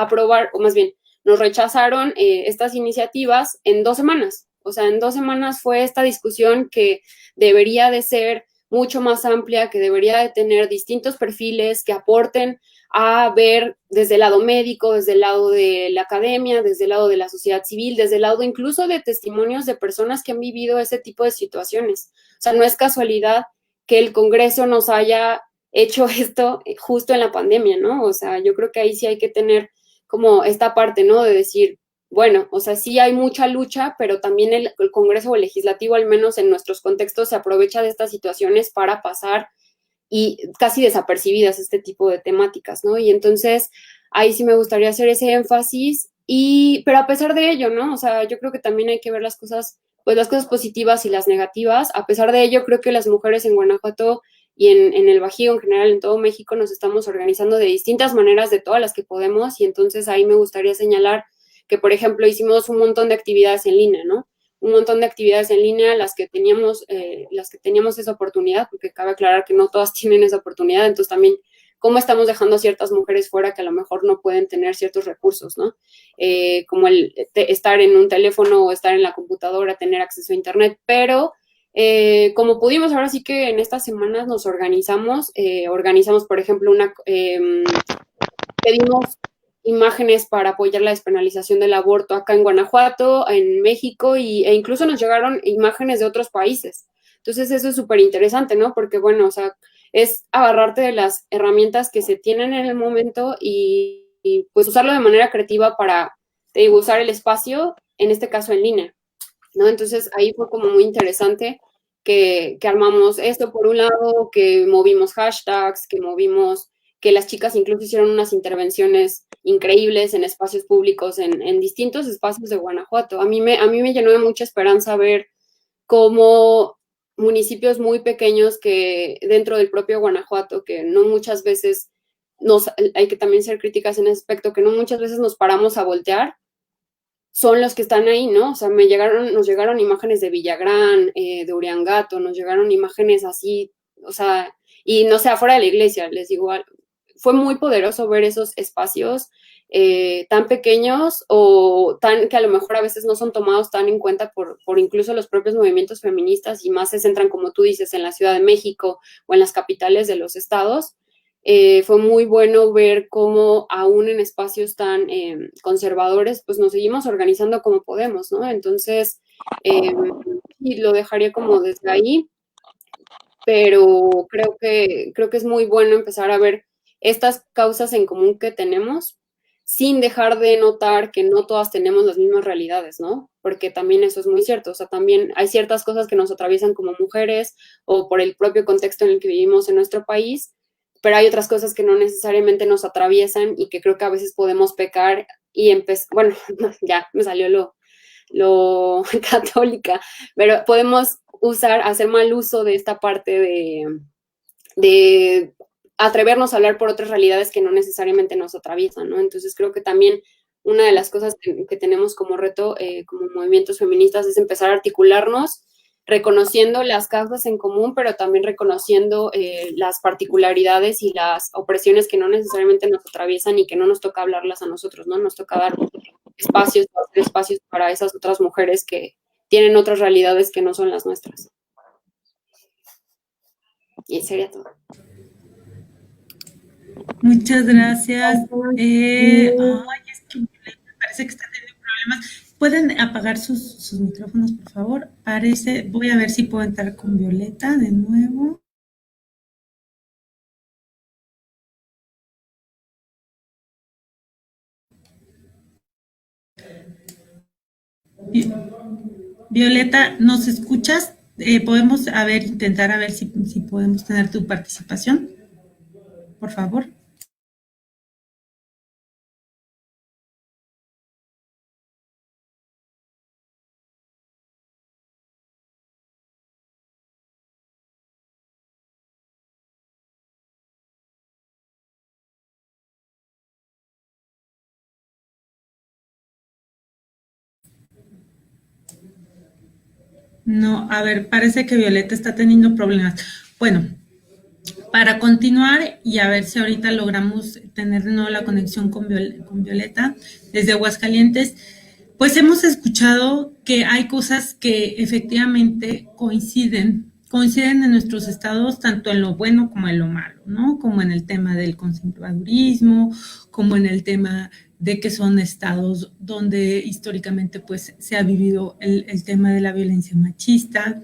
rechazaron estas iniciativas en 2 semanas. O sea, en 2 semanas fue esta discusión que debería de ser mucho más amplia, que debería de tener distintos perfiles que aporten a ver desde el lado médico, desde el lado de la academia, desde el lado de la sociedad civil, desde el lado incluso de testimonios de personas que han vivido ese tipo de situaciones. O sea, no es casualidad que el Congreso nos haya hecho esto justo en la pandemia, ¿no? O sea, yo creo que ahí sí hay que tener como esta parte, ¿no? De decir, bueno, o sea, sí hay mucha lucha, pero también el Congreso o el Legislativo, al menos en nuestros contextos, se aprovecha de estas situaciones para pasar y casi desapercibidas este tipo de temáticas, ¿no? Y entonces ahí sí me gustaría hacer ese énfasis, pero a pesar de ello, ¿no? O sea, yo creo que también hay que ver las cosas, pues las cosas positivas y las negativas. A pesar de ello, creo que las mujeres en Guanajuato y en el Bajío, en general, en todo México, nos estamos organizando de distintas maneras, de todas las que podemos, y entonces ahí me gustaría señalar que, por ejemplo, hicimos un montón de actividades en línea, ¿no? Un montón de actividades en línea, las que teníamos esa oportunidad, porque cabe aclarar que no todas tienen esa oportunidad, entonces también cómo estamos dejando a ciertas mujeres fuera que a lo mejor no pueden tener ciertos recursos, ¿no? Como estar en un teléfono o estar en la computadora, tener acceso a internet, pero como pudimos, ahora sí que en estas semanas nos organizamos, por ejemplo, pedimos imágenes para apoyar la despenalización del aborto acá en Guanajuato, en México, e incluso nos llegaron imágenes de otros países. Entonces eso es súper interesante, ¿no? Porque, bueno, o sea, es agarrarte de las herramientas que se tienen en el momento y pues usarlo de manera creativa para, te digo, usar el espacio, en este caso en línea, ¿no? Entonces ahí fue como muy interesante que armamos esto por un lado, que movimos hashtags, que las chicas incluso hicieron unas intervenciones increíbles en espacios públicos, en distintos espacios de Guanajuato. A mí me llenó de mucha esperanza ver cómo municipios muy pequeños que dentro del propio Guanajuato, que no muchas veces hay que también ser críticas en ese aspecto, que no muchas veces nos paramos a voltear, son los que están ahí, ¿no? O sea, nos llegaron imágenes de Villagrán, de Uriangato, nos llegaron imágenes así, o sea, y no sé, afuera de la iglesia, les digo, fue muy poderoso ver esos espacios tan pequeños o tan que a lo mejor a veces no son tomados tan en cuenta por incluso los propios movimientos feministas y más se centran, como tú dices, en la Ciudad de México o en las capitales de los estados. Fue muy bueno ver cómo aún en espacios tan conservadores, pues nos seguimos organizando como podemos, ¿no? Entonces, y lo dejaría como desde ahí, pero creo que es muy bueno empezar a ver estas causas en común que tenemos, sin dejar de notar que no todas tenemos las mismas realidades, ¿no? Porque también eso es muy cierto, o sea, también hay ciertas cosas que nos atraviesan como mujeres o por el propio contexto en el que vivimos en nuestro país, pero hay otras cosas que no necesariamente nos atraviesan y que creo que a veces podemos pecar y bueno, ya me salió lo católica, pero podemos hacer mal uso de esta parte de atrevernos a hablar por otras realidades que no necesariamente nos atraviesan, ¿no? Entonces creo que también una de las cosas que tenemos como reto como movimientos feministas es empezar a articularnos reconociendo las causas en común, pero también reconociendo las particularidades y las opresiones que no necesariamente nos atraviesan y que no nos toca hablarlas a nosotros, ¿no? Nos toca dar espacios para esas otras mujeres que tienen otras realidades que no son las nuestras. Y sería todo. Muchas gracias. Es que me parece que están teniendo problemas. ¿Pueden apagar sus micrófonos, por favor? Voy a ver si puedo entrar con Violeta de nuevo. Violeta, ¿nos escuchas? Podemos intentar a ver si podemos tener tu participación, por favor. No, a ver, parece que Violeta está teniendo problemas. Bueno, para continuar y a ver si ahorita logramos tener de nuevo la conexión con Violeta desde Aguascalientes, pues hemos escuchado que hay cosas que efectivamente coinciden en nuestros estados, tanto en lo bueno como en lo malo, ¿no? Como en el tema del conservadurismo, como en el tema de que son estados donde históricamente pues se ha vivido el tema de la violencia machista,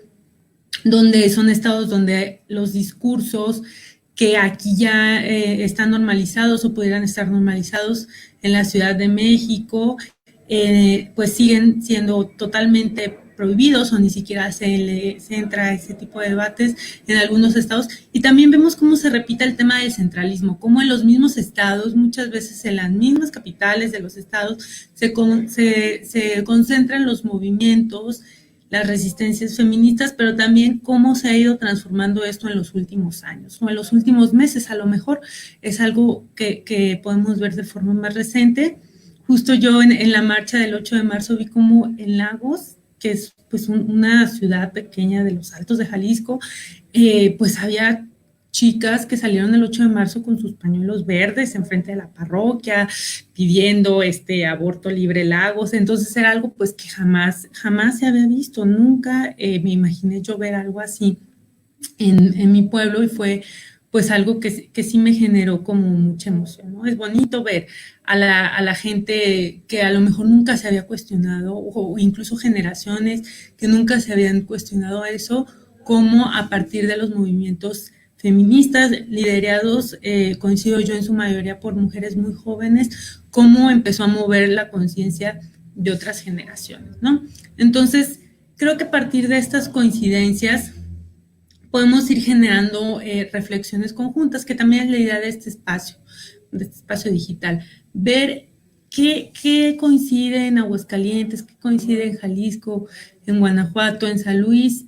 donde son estados donde los discursos que aquí ya están normalizados o pudieran estar normalizados en la Ciudad de México, pues siguen siendo totalmente prohibidos o ni siquiera se entra a ese tipo de debates en algunos estados. Y también vemos cómo se repite el tema del centralismo, cómo en los mismos estados, muchas veces en las mismas capitales de los estados, se concentran los movimientos, las resistencias feministas, pero también cómo se ha ido transformando esto en los últimos años o en los últimos meses. A lo mejor es algo que podemos ver de forma más reciente. Justo yo en la marcha del 8 de marzo vi como en Lagos, que es pues una ciudad pequeña de los Altos de Jalisco, pues había chicas que salieron el 8 de marzo con sus pañuelos verdes enfrente de la parroquia, pidiendo aborto libre Lagos. Entonces era algo pues que jamás se había visto, nunca me imaginé yo ver algo así en mi pueblo, y fue pues algo que sí me generó como mucha emoción, ¿no? Es bonito ver a la gente que a lo mejor nunca se había cuestionado, o incluso generaciones que nunca se habían cuestionado eso, como a partir de los movimientos feministas liderados, coincido yo, en su mayoría por mujeres muy jóvenes, cómo empezó a mover la conciencia de otras generaciones, ¿no? Entonces, creo que a partir de estas coincidencias podemos ir generando reflexiones conjuntas, que también es la idea de este espacio digital. Ver qué coincide en Aguascalientes, qué coincide en Jalisco, en Guanajuato, en San Luis,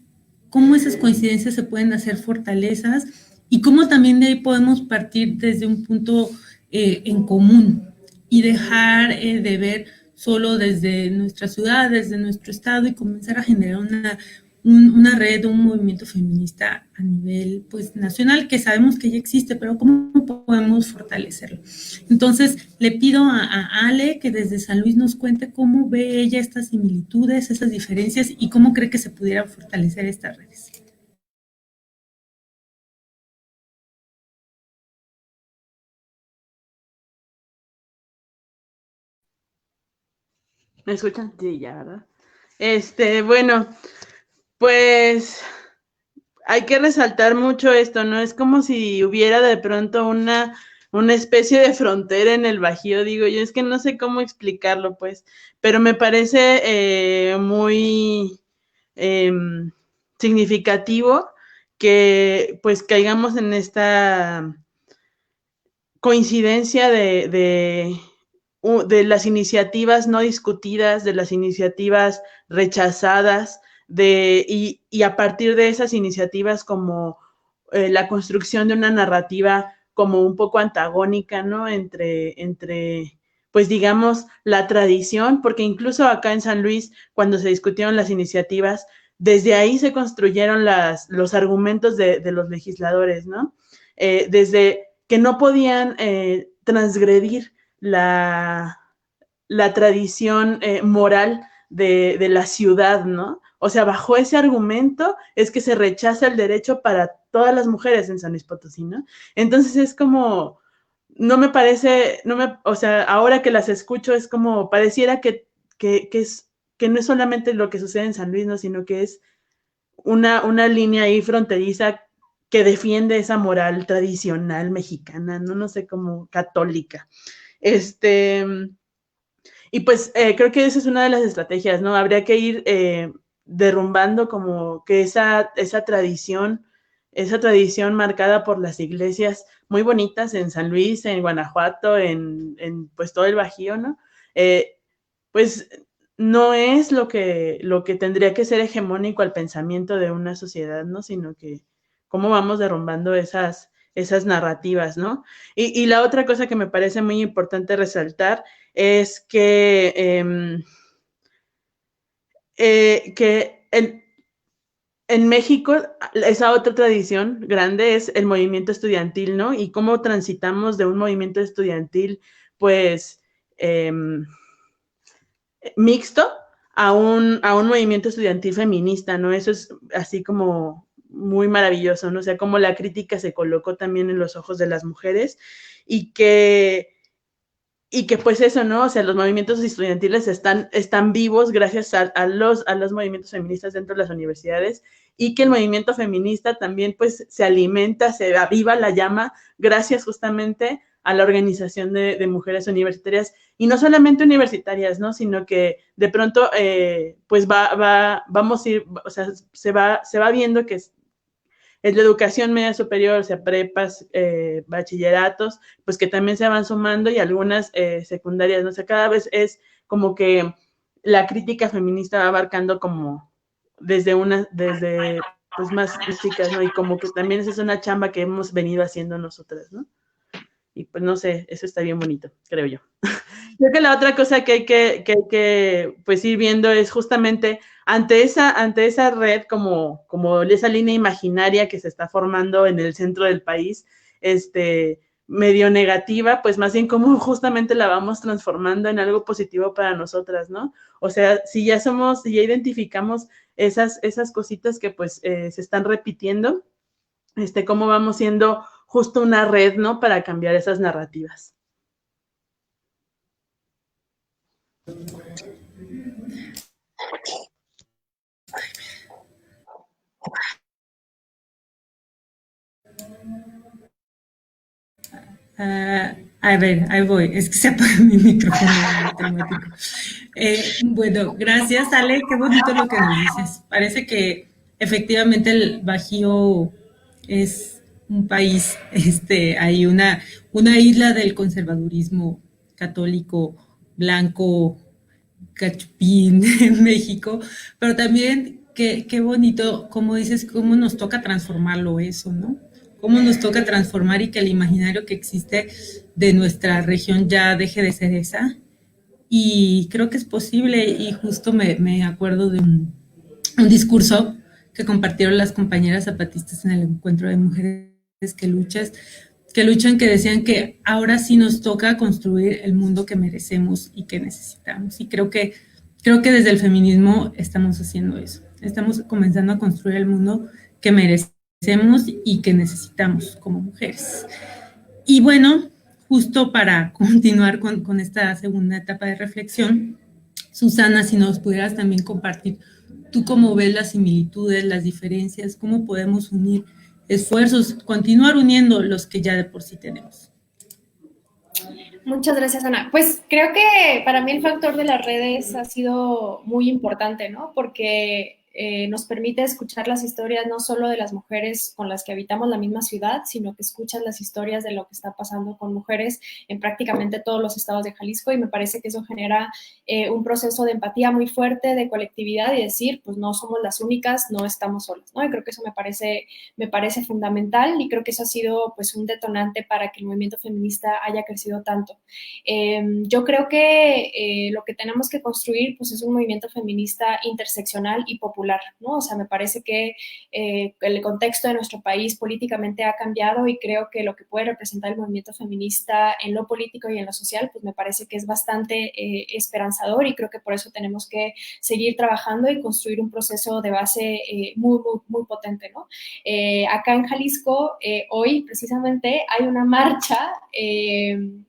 cómo esas coincidencias se pueden hacer fortalezas y cómo también de ahí podemos partir desde un punto en común y dejar de ver solo desde nuestra ciudad, desde nuestro estado, y comenzar a generar una red, un movimiento feminista a nivel pues nacional, que sabemos que ya existe, pero ¿cómo podemos fortalecerlo? Entonces, le pido a Ale que desde San Luis nos cuente cómo ve ella estas similitudes, esas diferencias, y cómo cree que se pudieran fortalecer estas redes. ¿Me escuchan? Sí, ya, ¿verdad? Bueno, pues hay que resaltar mucho esto, ¿no? Es como si hubiera de pronto una especie de frontera en el Bajío, digo yo, es que no sé cómo explicarlo, pues, pero me parece muy significativo que pues caigamos en esta coincidencia de las iniciativas no discutidas, de las iniciativas rechazadas, y a partir de esas iniciativas como la construcción de una narrativa como un poco antagónica, ¿no? Entre, pues digamos, la tradición, porque incluso acá en San Luis, cuando se discutieron las iniciativas, desde ahí se construyeron los argumentos de los legisladores, ¿no? Desde que no podían transgredir la tradición moral de la ciudad, ¿no? O sea, bajo ese argumento es que se rechaza el derecho para todas las mujeres en San Luis Potosí, ¿no? Entonces es como, no me parece, o sea, ahora que las escucho es como, pareciera que no es solamente lo que sucede en San Luis, ¿no? Sino que es una línea ahí fronteriza que defiende esa moral tradicional mexicana, no sé, como católica. Y pues creo que esa es una de las estrategias, ¿no? Habría que ir derrumbando como que esa tradición marcada por las iglesias muy bonitas en San Luis, en Guanajuato, en pues todo el Bajío, ¿no? Pues no es lo que tendría que ser hegemónico al pensamiento de una sociedad, ¿no? Sino que cómo vamos derrumbando esas narrativas, ¿no? Y la otra cosa que me parece muy importante resaltar es que en México, esa otra tradición grande es el movimiento estudiantil, ¿no? Y cómo transitamos de un movimiento estudiantil, pues, mixto a un movimiento estudiantil feminista, ¿no? Eso es así como muy maravilloso, ¿no? O sea, cómo la crítica se colocó también en los ojos de las mujeres y que pues eso, ¿no? O sea, los movimientos estudiantiles están vivos gracias a los movimientos feministas dentro de las universidades y que el movimiento feminista también pues se alimenta, se aviva la llama gracias justamente a la organización de mujeres universitarias y no solamente universitarias, ¿no? Sino que de pronto pues vamos a ir, o sea, se va viendo que es la educación media superior, o sea, prepas, bachilleratos, pues que también se van sumando y algunas secundarias, ¿no? O sea, cada vez es como que la crítica feminista va abarcando como desde pues más chicas, ¿no? Y como que también esa es una chamba que hemos venido haciendo nosotras, ¿no? Y pues no sé, eso está bien bonito, creo yo. Creo que la otra cosa que hay que pues ir viendo es justamente ante esa red como esa línea imaginaria que se está formando en el centro del país, medio negativa, pues más bien cómo justamente la vamos transformando en algo positivo para nosotras, ¿no? O sea, si ya identificamos esas cositas que pues se están repitiendo, cómo vamos siendo justo una red, ¿no? Para cambiar esas narrativas. A ver, ahí voy. Es que se apagó mi micrófono automático. Bueno, gracias, Ale. Qué bonito lo que nos dices. Parece que efectivamente el Bajío es un país, hay una isla del conservadurismo católico, blanco, cachupín en México, pero también qué bonito, como dices, cómo nos toca transformarlo eso, ¿no? Cómo nos toca transformar y que el imaginario que existe de nuestra región ya deje de ser esa. Y creo que es posible y justo me acuerdo de un discurso que compartieron las compañeras zapatistas en el encuentro de mujeres que luchan, que decían que ahora sí nos toca construir el mundo que merecemos y que necesitamos. Y creo que desde el feminismo estamos haciendo eso. Estamos comenzando a construir el mundo que merecemos y que necesitamos como mujeres. Y bueno, justo para continuar con esta segunda etapa de reflexión, Susana, si nos pudieras también compartir, tú cómo ves las similitudes, las diferencias, cómo podemos unir esfuerzos, continuar uniendo los que ya de por sí tenemos. Muchas gracias, Ana. Pues creo que para mí el factor de las redes ha sido muy importante, ¿no? Porque nos permite escuchar las historias no solo de las mujeres con las que habitamos la misma ciudad, sino que escuchas las historias de lo que está pasando con mujeres en prácticamente todos los estados de Jalisco y me parece que eso genera un proceso de empatía muy fuerte, de colectividad y decir, pues no somos las únicas, no estamos solas, ¿no? Y creo que eso me parece fundamental y creo que eso ha sido pues un detonante para que el movimiento feminista haya crecido tanto. Yo creo que lo que tenemos que construir pues es un movimiento feminista interseccional y popular espectacular, ¿no? O sea, me parece que el contexto de nuestro país políticamente ha cambiado y creo que lo que puede representar el movimiento feminista en lo político y en lo social, pues me parece que es bastante esperanzador y creo que por eso tenemos que seguir trabajando y construir un proceso de base muy, muy, muy potente, ¿no? Acá en Jalisco, hoy precisamente hay una marcha en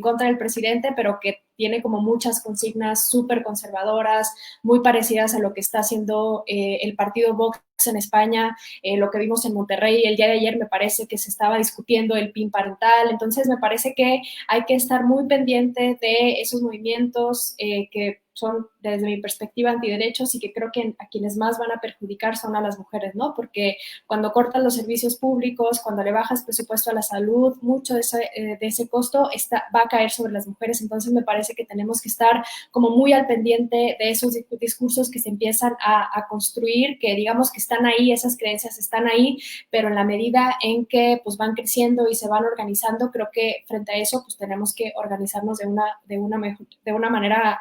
contra del presidente, pero que tiene como muchas consignas súper conservadoras, muy parecidas a lo que está haciendo el partido Vox en España, lo que vimos en Monterrey el día de ayer, me parece que se estaba discutiendo el PIN parental, entonces me parece que hay que estar muy pendiente de esos movimientos que son, desde mi perspectiva, antiderechos y que creo que a quienes más van a perjudicar son a las mujeres, ¿no? Porque cuando cortas los servicios públicos, cuando le bajas presupuesto a la salud, mucho de ese costo va a caer sobre las mujeres, entonces me parece que tenemos que estar como muy al pendiente de esos discursos que se empiezan a construir, que digamos que están ahí, esas creencias están ahí, pero en la medida en que pues van creciendo y se van organizando, creo que frente a eso pues tenemos que organizarnos de una manera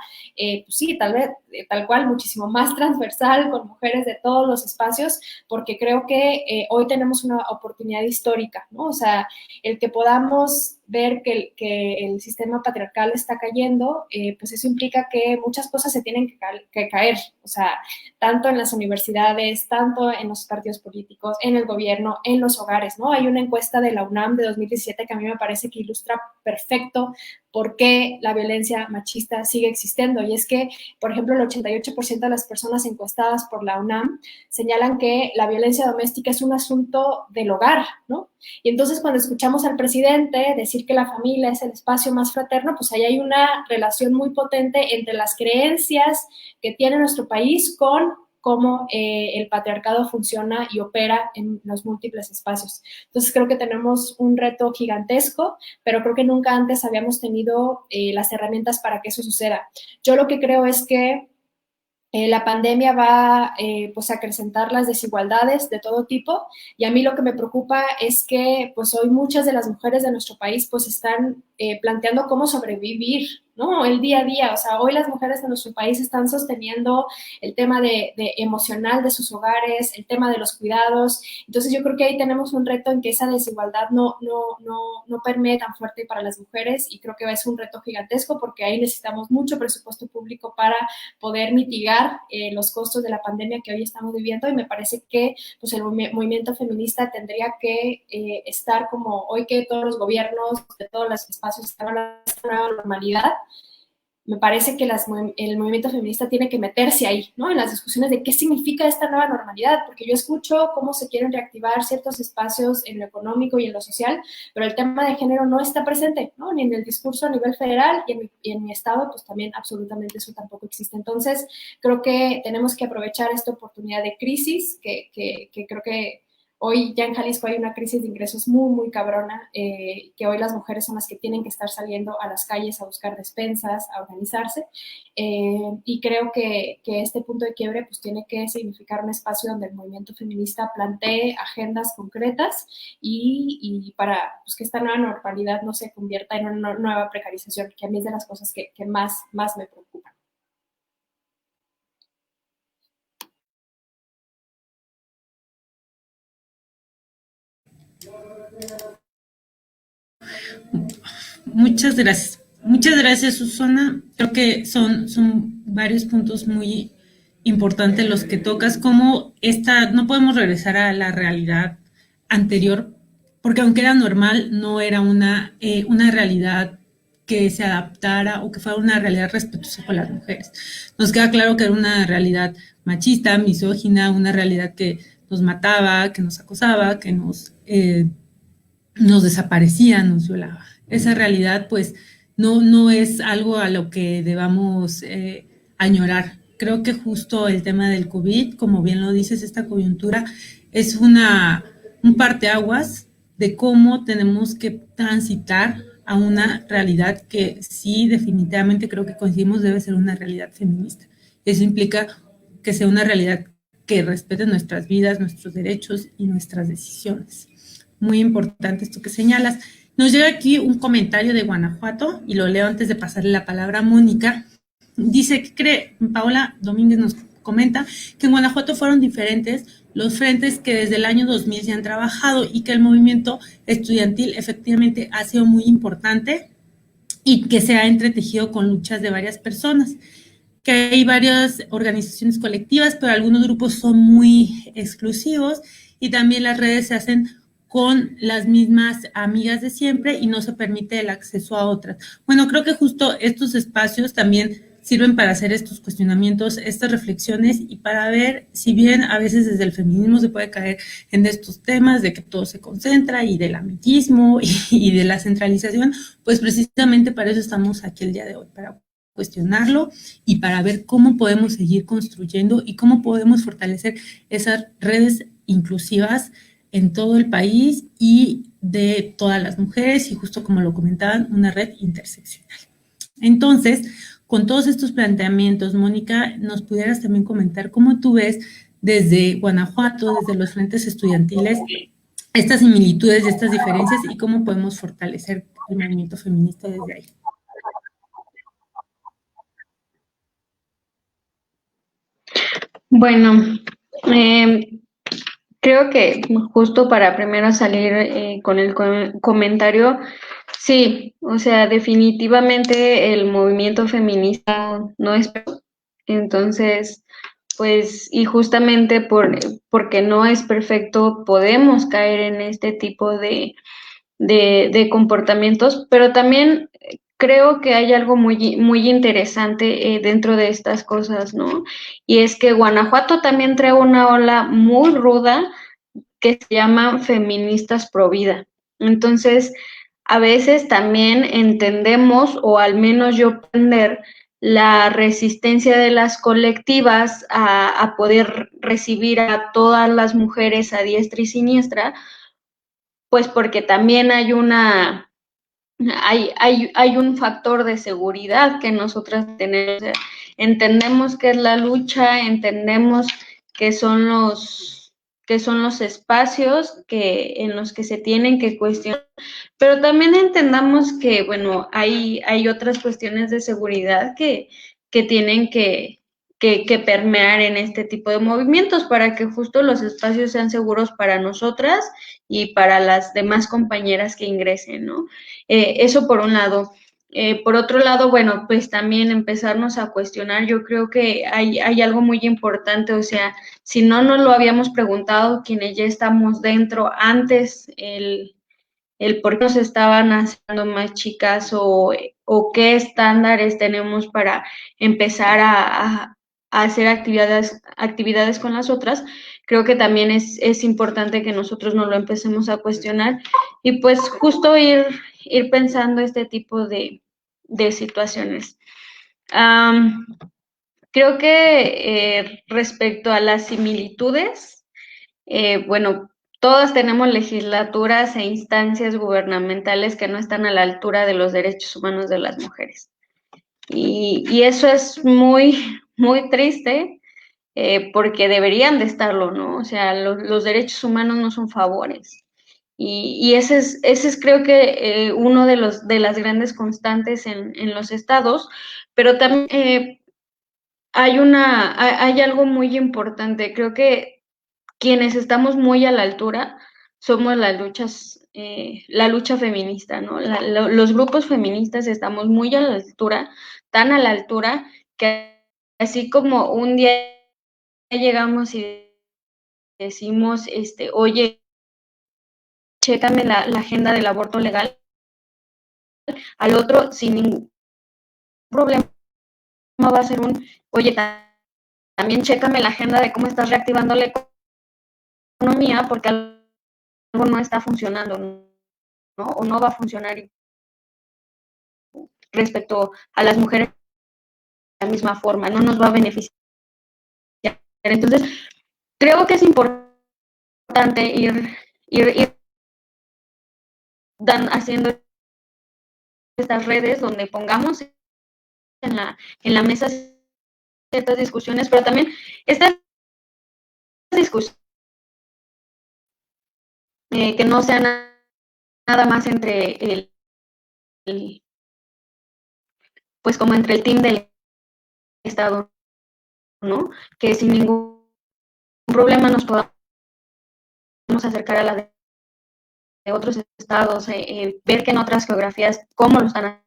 pues sí, tal cual, muchísimo más transversal, con mujeres de todos los espacios, porque creo que hoy tenemos una oportunidad histórica, ¿no? O sea, el que podamos ver que el sistema patriarcal está cayendo, pues eso implica que muchas cosas se tienen que caer, o sea, tanto en las universidades, tanto en los partidos políticos, en el gobierno, en los hogares, ¿no? Hay una encuesta de la UNAM de 2017 que a mí me parece que ilustra perfecto por qué la violencia machista sigue existiendo, y es que, por ejemplo, el 88% de las personas encuestadas por la UNAM señalan que la violencia doméstica es un asunto del hogar, ¿no? Y entonces cuando escuchamos al presidente decir que la familia es el espacio más fraterno, pues ahí hay una relación muy potente entre las creencias que tiene nuestro país con cómo el patriarcado funciona y opera en los múltiples espacios. Entonces creo que tenemos un reto gigantesco, pero creo que nunca antes habíamos tenido las herramientas para que eso suceda. Yo lo que creo es que la pandemia va pues a acrecentar las desigualdades de todo tipo, y a mí lo que me preocupa es que pues hoy muchas de las mujeres de nuestro país pues están planteando cómo sobrevivir, ¿no? El día a día, o sea, hoy las mujeres de nuestro país están sosteniendo el tema de emocional de sus hogares, el tema de los cuidados, entonces yo creo que ahí tenemos un reto en que esa desigualdad no permee tan fuerte para las mujeres, y creo que es un reto gigantesco porque ahí necesitamos mucho presupuesto público para poder mitigar los costos de la pandemia que hoy estamos viviendo, y me parece que pues, el movimiento feminista tendría que estar como hoy que todos los gobiernos de todos los espacios están hablando de esta nueva normalidad. Me parece que el movimiento feminista tiene que meterse ahí, ¿no? En las discusiones de qué significa esta nueva normalidad, porque yo escucho cómo se quieren reactivar ciertos espacios en lo económico y en lo social, pero el tema de género no está presente, ¿no? Ni en el discurso a nivel federal y en mi estado, pues también absolutamente eso tampoco existe. Entonces, creo que tenemos que aprovechar esta oportunidad de crisis, que creo que hoy ya en Jalisco hay una crisis de ingresos muy, muy cabrona, que hoy las mujeres son las que tienen que estar saliendo a las calles a buscar despensas, a organizarse, y creo que este punto de quiebre pues tiene que significar un espacio donde el movimiento feminista plantee agendas concretas y para pues, que esta nueva normalidad no se convierta en una nueva precarización, que a mí es de las cosas que más me preocupan. Muchas gracias. Muchas gracias, Susana. Creo que son varios puntos muy importantes los que tocas, como no podemos regresar a la realidad anterior, porque aunque era normal, no era una realidad que se adaptara o que fuera una realidad respetuosa con las mujeres. Nos queda claro que era una realidad machista, misógina, una realidad que nos mataba, que nos acosaba, que nos desaparecía, nos violaba. Esa realidad, pues, no es algo a lo que debamos añorar. Creo que justo el tema del COVID, como bien lo dices, esta coyuntura, es un parteaguas de cómo tenemos que transitar a una realidad que sí, definitivamente creo que coincidimos, debe ser una realidad feminista. Eso implica que sea una realidad que respete nuestras vidas, nuestros derechos y nuestras decisiones. Muy importante esto que señalas. Nos llega aquí un comentario de Guanajuato y lo leo antes de pasarle la palabra a Mónica. Dice que Paola Domínguez nos comenta que en Guanajuato fueron diferentes los frentes que desde el año 2000 se han trabajado y que el movimiento estudiantil efectivamente ha sido muy importante y que se ha entretejido con luchas de varias personas, que hay varias organizaciones colectivas, pero algunos grupos son muy exclusivos y también las redes se hacen con las mismas amigas de siempre y no se permite el acceso a otras. Bueno, creo que justo estos espacios también sirven para hacer estos cuestionamientos, estas reflexiones y para ver si bien a veces desde el feminismo se puede caer en estos temas de que todo se concentra y del amiguismo y de la centralización, pues precisamente para eso estamos aquí el día de hoy, para cuestionarlo y para ver cómo podemos seguir construyendo y cómo podemos fortalecer esas redes inclusivas en todo el país y de todas las mujeres y justo como lo comentaban, una red interseccional. Entonces, con todos estos planteamientos, Mónica, ¿nos pudieras también comentar cómo tú ves desde Guanajuato, desde los frentes estudiantiles, estas similitudes y estas diferencias y cómo podemos fortalecer el movimiento feminista desde ahí? Bueno, creo que justo para primero salir con el comentario, sí, o sea, definitivamente el movimiento feminista no es, entonces, pues, y justamente porque no es perfecto, podemos caer en este tipo de comportamientos, pero también creo que hay algo muy interesante dentro de estas cosas, ¿no? Y es que Guanajuato también trae una ola muy ruda que se llama feministas pro vida. Entonces, a veces también entendemos, o al menos yo entender, la resistencia de las colectivas a poder recibir a todas las mujeres a diestra y siniestra, pues porque también hay un factor de seguridad que nosotras tenemos. Entendemos que es la lucha, entendemos que son los espacios en los que se tienen que cuestionar, pero también entendamos que, bueno, hay otras cuestiones de seguridad que tienen que permear en este tipo de movimientos para que justo los espacios sean seguros para nosotras y para las demás compañeras que ingresen, ¿no? Eso por un lado. Por otro lado, bueno, pues también empezarnos a cuestionar, yo creo que hay algo muy importante, o sea, si no nos lo habíamos preguntado quienes ya estamos dentro antes, el por qué nos estaban haciendo más chicas o qué estándares tenemos para empezar a hacer actividades con las otras, creo que también es importante que nosotros nos lo empecemos a cuestionar y pues justo ir pensando este tipo de situaciones. Creo que respecto a las similitudes, bueno, todas tenemos legislaturas e instancias gubernamentales que no están a la altura de los derechos humanos de las mujeres. Y eso es muy, muy triste, porque deberían de estarlo, ¿no? O sea, los derechos humanos no son favores. Y ese es creo que uno de las grandes constantes en los estados, pero también hay algo muy importante. Creo que quienes estamos muy a la altura somos la lucha feminista, ¿no? Los grupos feministas estamos muy a la altura, tan a la altura que así como un día llegamos y decimos, oye, chécame la agenda del aborto legal, al otro sin ningún problema va a ser oye, también chécame la agenda de cómo estás reactivando la economía porque algo no está funcionando, ¿no? O no va a funcionar respecto a las mujeres de la misma forma, no nos va a beneficiar. Entonces, creo que es importante ir haciendo estas redes donde pongamos en la mesa ciertas discusiones, pero también estas discusiones que no sean nada más entre pues como entre el team del Estado, ¿no? Que sin ningún problema nos podamos acercar a la de otros estados, ver que en otras geografías cómo lo están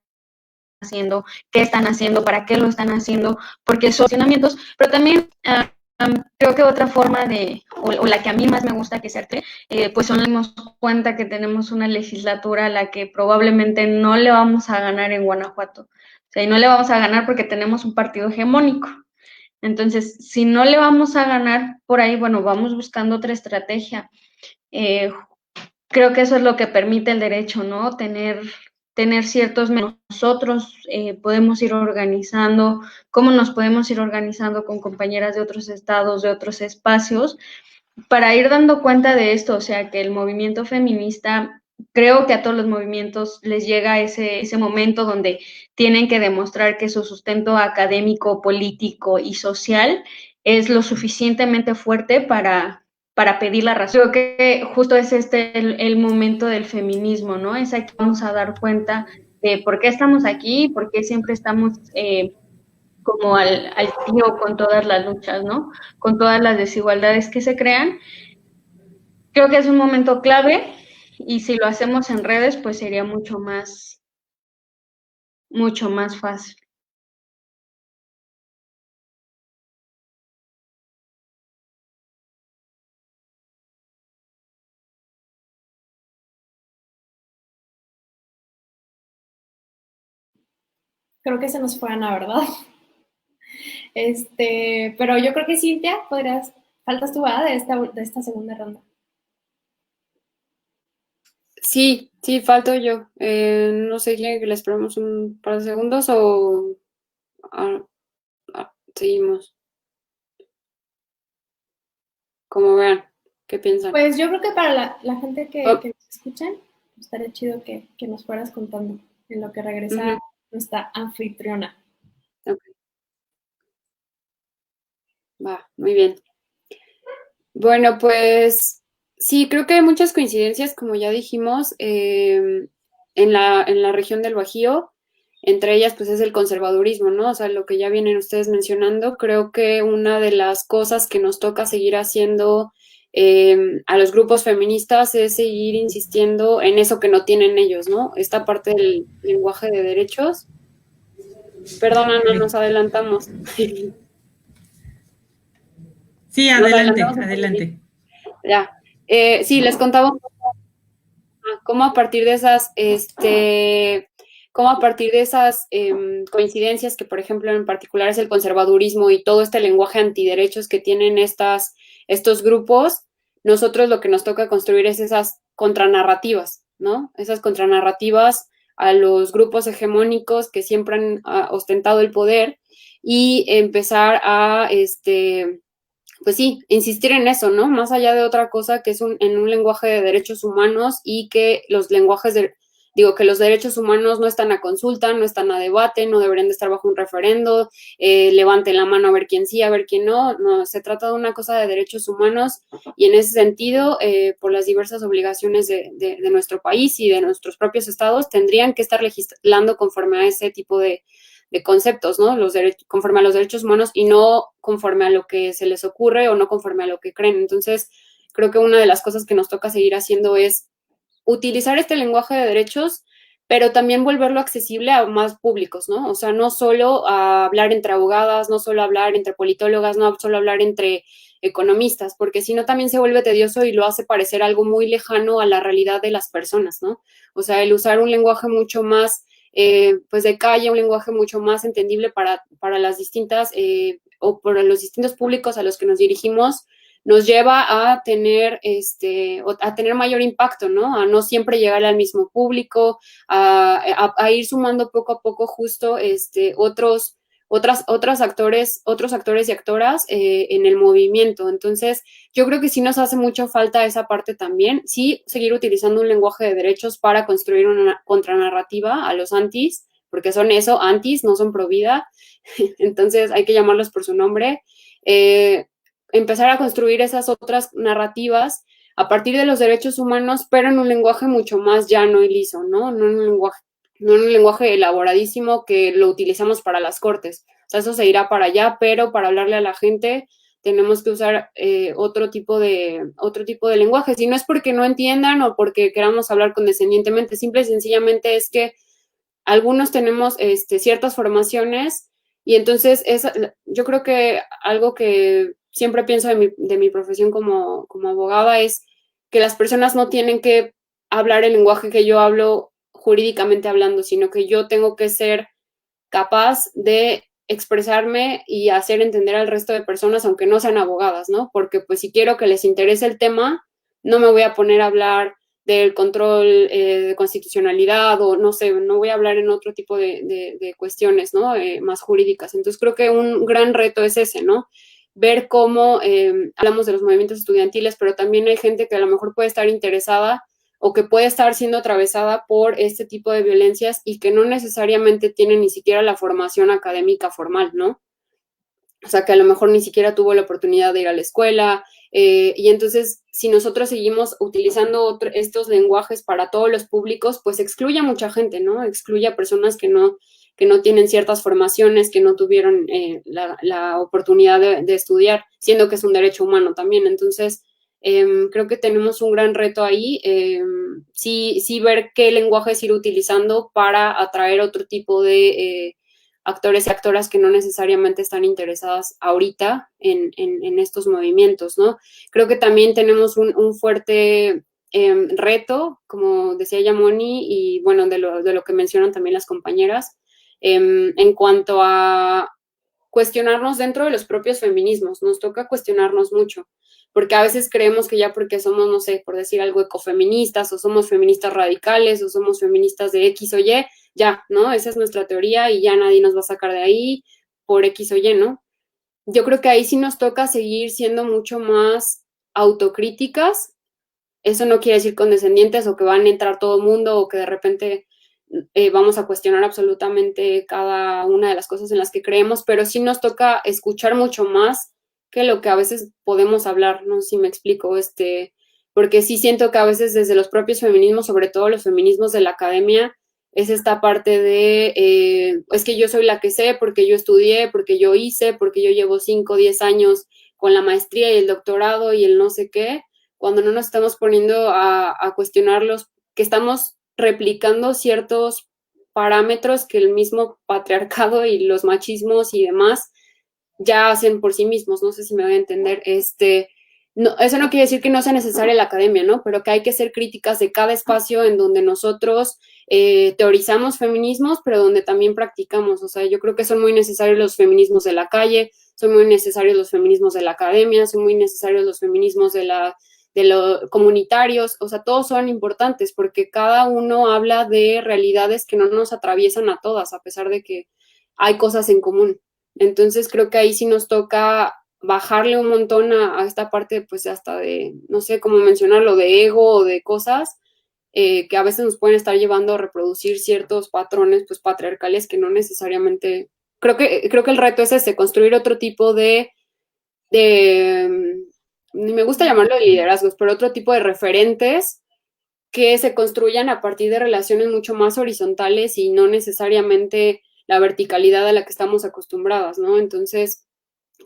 haciendo, qué están haciendo, para qué lo están haciendo, porque son cuestionamientos, pero también creo que otra forma o la que a mí más me gusta que se actúe, pues nos dimos cuenta que tenemos una legislatura a la que probablemente no le vamos a ganar en Guanajuato. O sea, y no le vamos a ganar porque tenemos un partido hegemónico. Entonces, si no le vamos a ganar por ahí, bueno, vamos buscando otra estrategia. Creo que eso es lo que permite el derecho, ¿no? Tener ciertos, nosotros podemos ir organizando, cómo nos podemos ir organizando con compañeras de otros estados, de otros espacios, para ir dando cuenta de esto, o sea, que el movimiento feminista, creo que a todos los movimientos les llega ese momento donde tienen que demostrar que su sustento académico, político y social es lo suficientemente fuerte para pedir la razón. Creo que justo es el momento del feminismo, ¿no? Es aquí vamos a dar cuenta de por qué estamos aquí, por qué siempre estamos como al tío con todas las luchas, ¿no? Con todas las desigualdades que se crean. Creo que es un momento clave y si lo hacemos en redes, pues sería mucho más fácil. Creo que se nos fue Ana, ¿verdad? Pero yo creo que Cintia, faltas tú, ¿verdad? De esta segunda ronda. Sí, falto yo. No sé, ¿quieren que le esperemos un par de segundos o seguimos? Como vean, ¿qué piensan? Pues yo creo que para la gente que nos escuchan, estaría chido que nos fueras contando en lo que regresa nuestra anfitriona. Okay. Va, muy bien. Bueno, pues sí, creo que hay muchas coincidencias, como ya dijimos, en la región del Bajío. Entre ellas, pues es el conservadurismo, ¿no? O sea, lo que ya vienen ustedes mencionando, creo que una de las cosas que nos toca seguir haciendo a los grupos feministas es seguir insistiendo en eso que no tienen ellos, ¿no? Esta parte del lenguaje de derechos. Perdón, Ana, nos adelantamos. Sí, adelante, adelante. Ya. Sí, les contaba un poco cómo a partir de esas coincidencias que, por ejemplo, en particular es el conservadurismo y todo este lenguaje antiderechos que tienen estos grupos, nosotros lo que nos toca construir es esas contranarrativas, ¿no? Esas contranarrativas a los grupos hegemónicos que siempre han ostentado el poder y empezar a, pues sí, insistir en eso, ¿no? Más allá de otra cosa que es en un lenguaje de derechos humanos y que los que los derechos humanos no están a consulta, no están a debate, no deberían de estar bajo un referendo, levanten la mano a ver quién sí, a ver quién no. No, se trata de una cosa de derechos humanos y en ese sentido, por las diversas obligaciones de nuestro país y de nuestros propios estados, tendrían que estar legislando conforme a ese tipo de conceptos, ¿no? Conforme a los derechos humanos y no conforme a lo que se les ocurre o no conforme a lo que creen. Entonces, creo que una de las cosas que nos toca seguir haciendo es utilizar este lenguaje de derechos, pero también volverlo accesible a más públicos, ¿no? O sea, no solo a hablar entre abogadas, no solo hablar entre politólogas, no solo hablar entre economistas, porque si no también se vuelve tedioso y lo hace parecer algo muy lejano a la realidad de las personas, ¿no? O sea, el usar un lenguaje mucho más pues de calle, un lenguaje mucho más entendible para las distintas o para los distintos públicos a los que nos dirigimos, nos lleva a tener mayor impacto, ¿no? A no siempre llegar al mismo público, a ir sumando poco a poco justo otros actores y actoras en el movimiento. Entonces, yo creo que sí nos hace mucha falta esa parte también. Sí, seguir utilizando un lenguaje de derechos para construir una contranarrativa a los antis, porque son eso, antis, no son pro vida. Entonces, hay que llamarlos por su nombre. Empezar a construir esas otras narrativas a partir de los derechos humanos, pero en un lenguaje mucho más llano y liso, ¿no? No en un lenguaje no en un lenguaje elaboradísimo que lo utilizamos para las cortes. O sea, eso se irá para allá, pero para hablarle a la gente tenemos que usar otro tipo de lenguaje. Si no es porque no entiendan o porque queramos hablar condescendientemente, simple y sencillamente es que algunos tenemos ciertas formaciones y entonces yo creo que algo que siempre pienso de mi profesión como abogada es que las personas no tienen que hablar el lenguaje que yo hablo jurídicamente hablando, sino que yo tengo que ser capaz de expresarme y hacer entender al resto de personas, aunque no sean abogadas, ¿no? Porque pues si quiero que les interese el tema, no me voy a poner a hablar del control de constitucionalidad o no sé, no voy a hablar en otro tipo de cuestiones, ¿no? Más jurídicas. Entonces creo que un gran reto es ese, ¿no? Ver cómo hablamos de los movimientos estudiantiles, pero también hay gente que a lo mejor puede estar interesada o que puede estar siendo atravesada por este tipo de violencias y que no necesariamente tiene ni siquiera la formación académica formal, ¿no? O sea, que a lo mejor ni siquiera tuvo la oportunidad de ir a la escuela. Y entonces, si nosotros seguimos utilizando estos lenguajes para todos los públicos, pues excluye a mucha gente, ¿no? Excluye a personas que no tienen ciertas formaciones, que no tuvieron la oportunidad de estudiar, siendo que es un derecho humano también. Entonces, creo que tenemos un gran reto ahí, sí ver qué lenguajes ir utilizando para atraer otro tipo de actores y actoras que no necesariamente están interesadas ahorita en estos movimientos, ¿no? Creo que también tenemos un fuerte reto, como decía Yamoni, y bueno, de lo que mencionan también las compañeras, en cuanto a cuestionarnos dentro de los propios feminismos. Nos toca cuestionarnos mucho, porque a veces creemos que ya porque somos, no sé, por decir algo, ecofeministas, o somos feministas radicales, o somos feministas de X o Y, ya, ¿no? Esa es nuestra teoría y ya nadie nos va a sacar de ahí por X o Y, ¿no? Yo creo que ahí sí nos toca seguir siendo mucho más autocríticas. Eso no quiere decir condescendientes o que van a entrar todo el mundo o que de repente vamos a cuestionar absolutamente cada una de las cosas en las que creemos, pero sí nos toca escuchar mucho más que lo que a veces podemos hablar, no sé si me explico, porque sí siento que a veces desde los propios feminismos, sobre todo los feminismos de la academia, es esta parte de, es que yo soy la que sé, porque yo estudié, porque yo hice, porque yo llevo 5 o 10 años con la maestría y el doctorado y el no sé qué, cuando no nos estamos poniendo a cuestionarlos, que estamos replicando ciertos parámetros que el mismo patriarcado y los machismos y demás ya hacen por sí mismos. No sé si me voy a entender. No, eso no quiere decir que no sea necesaria la academia, ¿no? Pero que hay que ser críticas de cada espacio en donde nosotros teorizamos feminismos, pero donde también practicamos. O sea, yo creo que son muy necesarios los feminismos de la calle, son muy necesarios los feminismos de la academia, son muy necesarios los feminismos de los comunitarios, o sea, todos son importantes porque cada uno habla de realidades que no nos atraviesan a todas, a pesar de que hay cosas en común. Entonces creo que ahí sí nos toca bajarle un montón a esta parte, pues hasta de, no sé cómo mencionarlo, de ego o de cosas que a veces nos pueden estar llevando a reproducir ciertos patrones pues patriarcales que no necesariamente, creo que el reto es construir otro tipo me gusta llamarlo de liderazgos, pero otro tipo de referentes que se construyan a partir de relaciones mucho más horizontales y no necesariamente la verticalidad a la que estamos acostumbradas, ¿no? Entonces,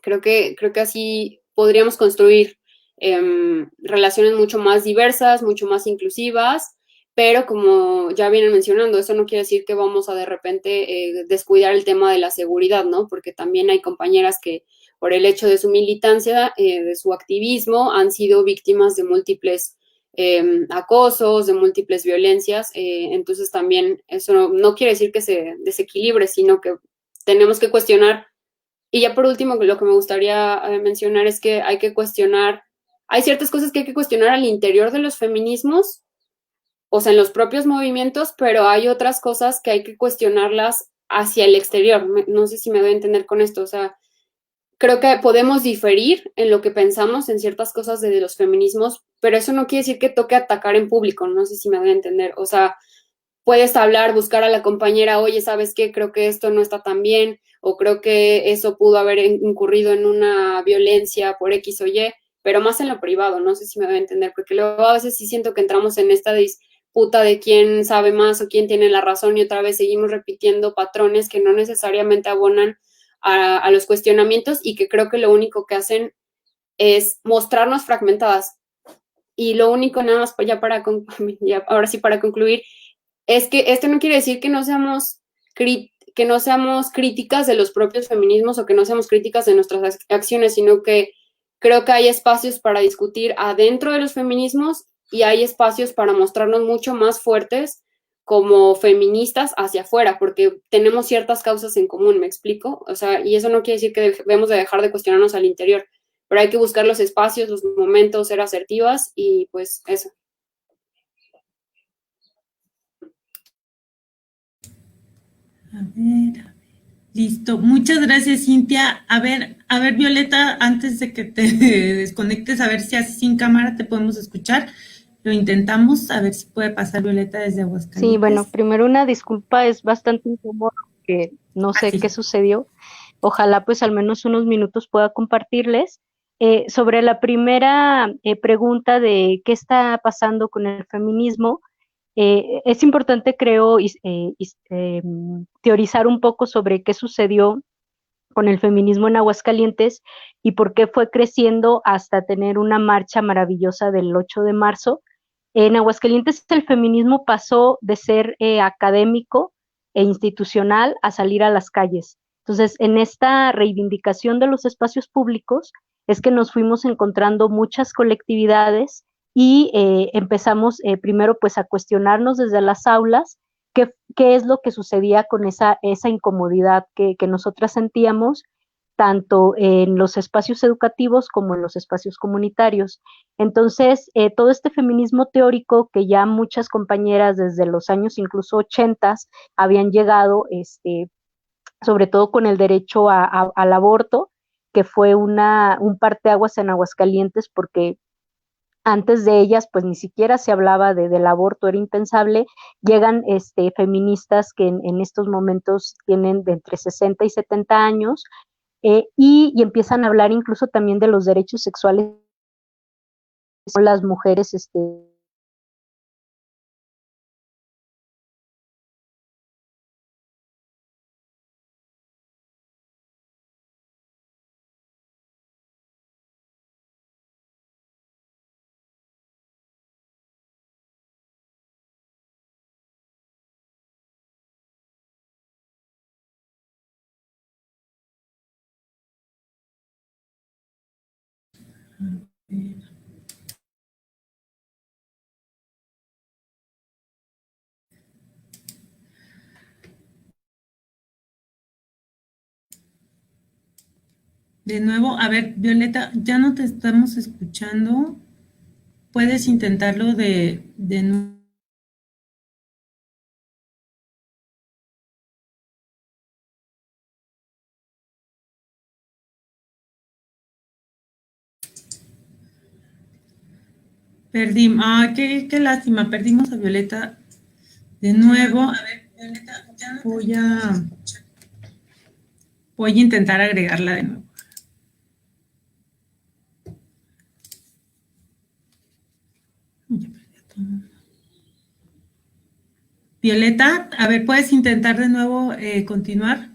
creo que así podríamos construir relaciones mucho más diversas, mucho más inclusivas, pero como ya vienen mencionando, eso no quiere decir que vamos a de repente descuidar el tema de la seguridad, ¿no? Porque también hay compañeras que por el hecho de su militancia, de su activismo, han sido víctimas de múltiples acosos, de múltiples violencias. Entonces también eso no quiere decir que se desequilibre, sino que tenemos que cuestionar. Y ya por último, lo que me gustaría mencionar es que hay que cuestionar, hay ciertas cosas que hay que cuestionar al interior de los feminismos, o sea, en los propios movimientos, pero hay otras cosas que hay que cuestionarlas hacia el exterior. No sé si me doy a entender con esto, o sea, creo que podemos diferir en lo que pensamos en ciertas cosas de los feminismos, pero eso no quiere decir que toque atacar en público, no sé si me voy a entender, o sea, puedes hablar, buscar a la compañera, oye, ¿sabes qué? Creo que esto no está tan bien, o creo que eso pudo haber incurrido en una violencia por X o Y, pero más en lo privado, no sé si me voy a entender, porque luego a veces sí siento que entramos en esta disputa de quién sabe más o quién tiene la razón y otra vez seguimos repitiendo patrones que no necesariamente abonan a los cuestionamientos y que creo que lo único que hacen es mostrarnos fragmentadas. Y lo único, nada más ya ahora sí para concluir, es que esto no quiere decir que no seamos críticas de los propios feminismos o que no seamos críticas de nuestras acciones, sino que creo que hay espacios para discutir adentro de los feminismos y hay espacios para mostrarnos mucho más fuertes como feministas hacia afuera, porque tenemos ciertas causas en común, ¿me explico? O sea, y eso no quiere decir que debemos de dejar de cuestionarnos al interior, pero hay que buscar los espacios, los momentos, ser asertivas y pues eso. A ver, listo. Muchas gracias, Cintia. A ver, Violeta, antes de que te desconectes, a ver si así sin cámara te podemos escuchar. Lo intentamos, a ver si puede pasar Violeta desde Aguascalientes. Sí, bueno, primero una disculpa, es bastante incómodo que no sé sí. qué sucedió. Ojalá pues al menos unos minutos pueda compartirles. Sobre la primera pregunta de qué está pasando con el feminismo, es importante, creo, teorizar un poco sobre qué sucedió con el feminismo en Aguascalientes y por qué fue creciendo hasta tener una marcha maravillosa del 8 de marzo. En Aguascalientes el feminismo pasó de ser académico e institucional a salir a las calles. Entonces, en esta reivindicación de los espacios públicos es que nos fuimos encontrando muchas colectividades y empezamos primero pues a cuestionarnos desde las aulas qué es lo que sucedía con esa incomodidad que nosotras sentíamos tanto en los espacios educativos como en los espacios comunitarios. Entonces, todo este feminismo teórico que ya muchas compañeras desde los años incluso 80 habían llegado, sobre todo con el derecho al aborto, que fue un parteaguas en Aguascalientes porque antes de ellas, pues ni siquiera se hablaba del aborto, era impensable. Llegan feministas que en estos momentos tienen de entre 60 y 70 años, y empiezan a hablar incluso también de los derechos sexuales de las mujeres, De nuevo, a ver, Violeta, ya no te estamos escuchando. Puedes intentarlo de nuevo. Perdimos, qué lástima, perdimos a Violeta de nuevo. A ver, Violeta, ya no voy a intentar agregarla de nuevo. Violeta, a ver, ¿puedes intentar de nuevo continuar?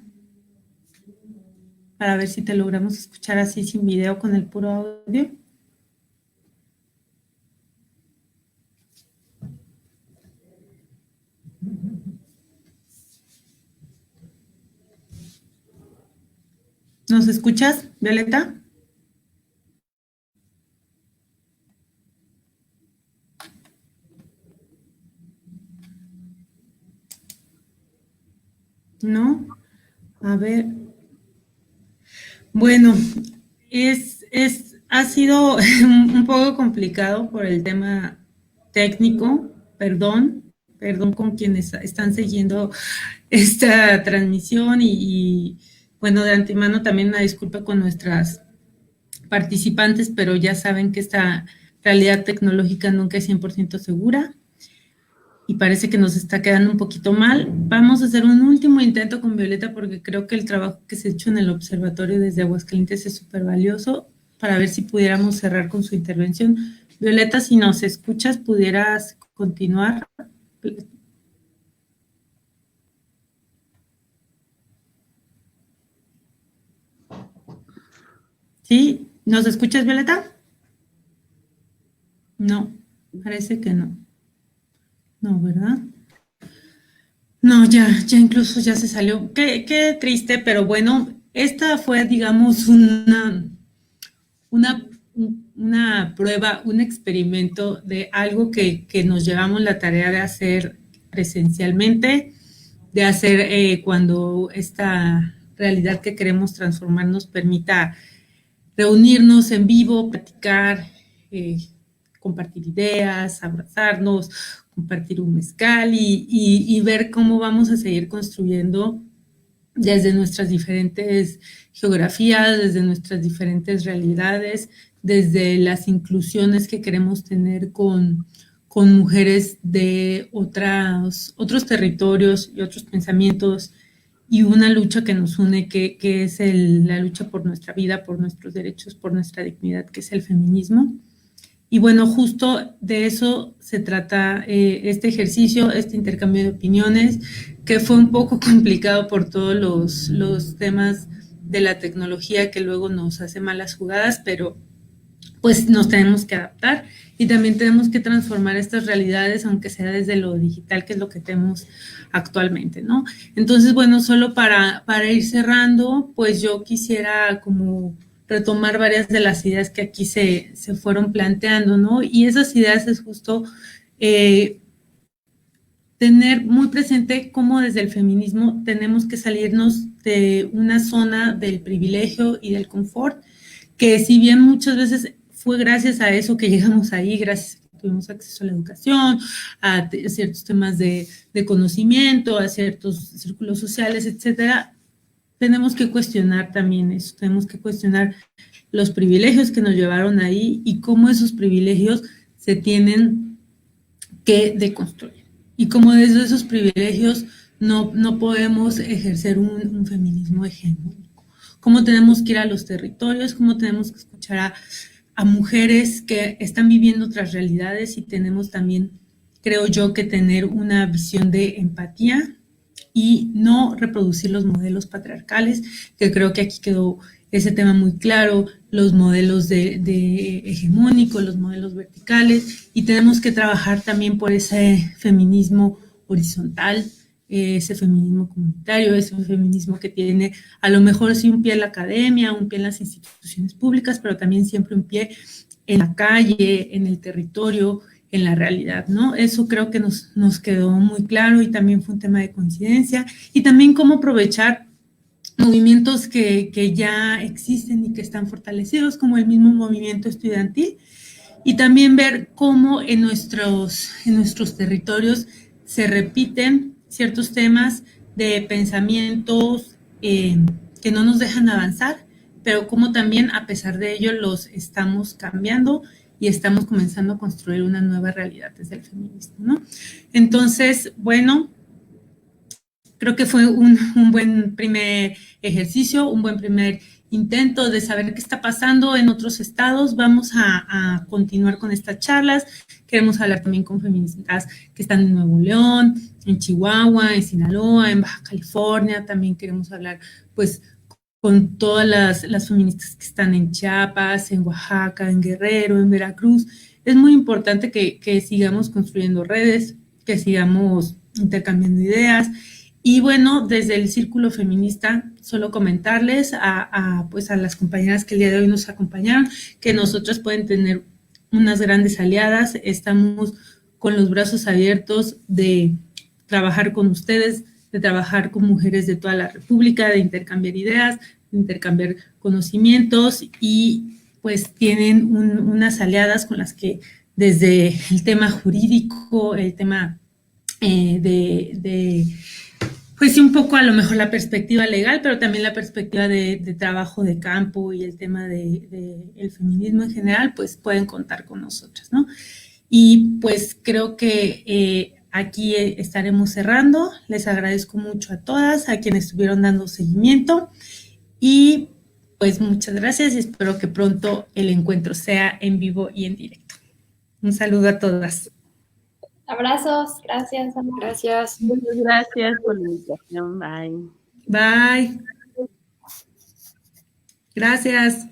Para ver si te logramos escuchar así sin video con el puro audio. ¿Nos escuchas, Violeta? ¿No? A ver. Bueno, ha sido un poco complicado por el tema técnico. Perdón con quienes están siguiendo esta transmisión y bueno, de antemano también una disculpa con nuestras participantes, pero ya saben que esta realidad tecnológica nunca es 100% segura y parece que nos está quedando un poquito mal. Vamos a hacer un último intento con Violeta porque creo que el trabajo que se ha hecho en el observatorio desde Aguascalientes es súper valioso para ver si pudiéramos cerrar con su intervención. Violeta, si nos escuchas, ¿pudieras continuar? ¿Sí? ¿Nos escuchas, Violeta? No, parece que no. No, ¿verdad? No, ya incluso ya se salió. Qué triste, pero bueno, esta fue, digamos, una, una prueba, un experimento de algo que nos llevamos la tarea de hacer presencialmente, de hacer cuando esta realidad que queremos transformar nos permita reunirnos en vivo, platicar, compartir ideas, abrazarnos, compartir un mezcal y ver cómo vamos a seguir construyendo desde nuestras diferentes geografías, desde nuestras diferentes realidades, desde las inclusiones que queremos tener con mujeres de otros territorios y otros pensamientos, y una lucha que nos une, que es la lucha por nuestra vida, por nuestros derechos, por nuestra dignidad, que es el feminismo. Y bueno, justo de eso se trata este ejercicio, este intercambio de opiniones, que fue un poco complicado por todos los temas de la tecnología que luego nos hace malas jugadas, pero pues nos tenemos que adaptar y también tenemos que transformar estas realidades, aunque sea desde lo digital, que es lo que tenemos actualmente, ¿no? Entonces, bueno, solo para ir cerrando, pues yo quisiera como retomar varias de las ideas que aquí se fueron planteando, ¿no? Y esas ideas es justo tener muy presente cómo desde el feminismo tenemos que salirnos de una zona del privilegio y del confort, que si bien muchas veces fue gracias a eso que llegamos ahí, gracias a que tuvimos acceso a la educación, a ciertos temas de conocimiento, a ciertos círculos sociales, etcétera, tenemos que cuestionar también eso, tenemos que cuestionar los privilegios que nos llevaron ahí y cómo esos privilegios se tienen que deconstruir. Y cómo desde esos privilegios no podemos ejercer un feminismo hegemónico. Cómo tenemos que ir a los territorios, cómo tenemos que escuchar a mujeres que están viviendo otras realidades y tenemos también, creo yo, que tener una visión de empatía y no reproducir los modelos patriarcales, que creo que aquí quedó ese tema muy claro, los modelos de hegemónicos, los modelos verticales, y tenemos que trabajar también por ese feminismo horizontal, ese feminismo comunitario, ese feminismo que tiene a lo mejor sí un pie en la academia, un pie en las instituciones públicas, pero también siempre un pie en la calle, en el territorio, en la realidad, ¿no? Eso creo que nos quedó muy claro y también fue un tema de coincidencia, y también cómo aprovechar movimientos que ya existen y que están fortalecidos, como el mismo movimiento estudiantil, y también ver cómo en nuestros territorios se repiten ciertos temas de pensamientos que no nos dejan avanzar, pero cómo también a pesar de ello los estamos cambiando y estamos comenzando a construir una nueva realidad desde el feminismo, ¿no? Entonces, bueno, creo que fue un buen primer ejercicio, un buen primer intento de saber qué está pasando en otros estados. Vamos a continuar con estas charlas. Queremos hablar también con feministas que están en Nuevo León, en Chihuahua, en Sinaloa, en Baja California. También queremos hablar, pues, con todas las feministas que están en Chiapas, en Oaxaca, en Guerrero, en Veracruz. Es muy importante que sigamos construyendo redes, que sigamos intercambiando ideas. Y bueno, desde el Círculo Feminista, solo comentarles pues a las compañeras que el día de hoy nos acompañaron, que nosotras pueden tener unas grandes aliadas. Estamos con los brazos abiertos de trabajar con ustedes, de trabajar con mujeres de toda la República, de intercambiar ideas, de intercambiar conocimientos, y pues tienen unas aliadas con las que desde el tema jurídico, el tema pues sí, un poco a lo mejor la perspectiva legal, pero también la perspectiva de trabajo de campo y el tema el feminismo en general, pues pueden contar con nosotras, ¿no? Y pues creo que aquí estaremos cerrando. Les agradezco mucho a todas, a quienes estuvieron dando seguimiento, y pues muchas gracias y espero que pronto el encuentro sea en vivo y en directo. Un saludo a todas. Abrazos, gracias, amor. Gracias. Muchas gracias por la invitación. Bye. Bye. Gracias.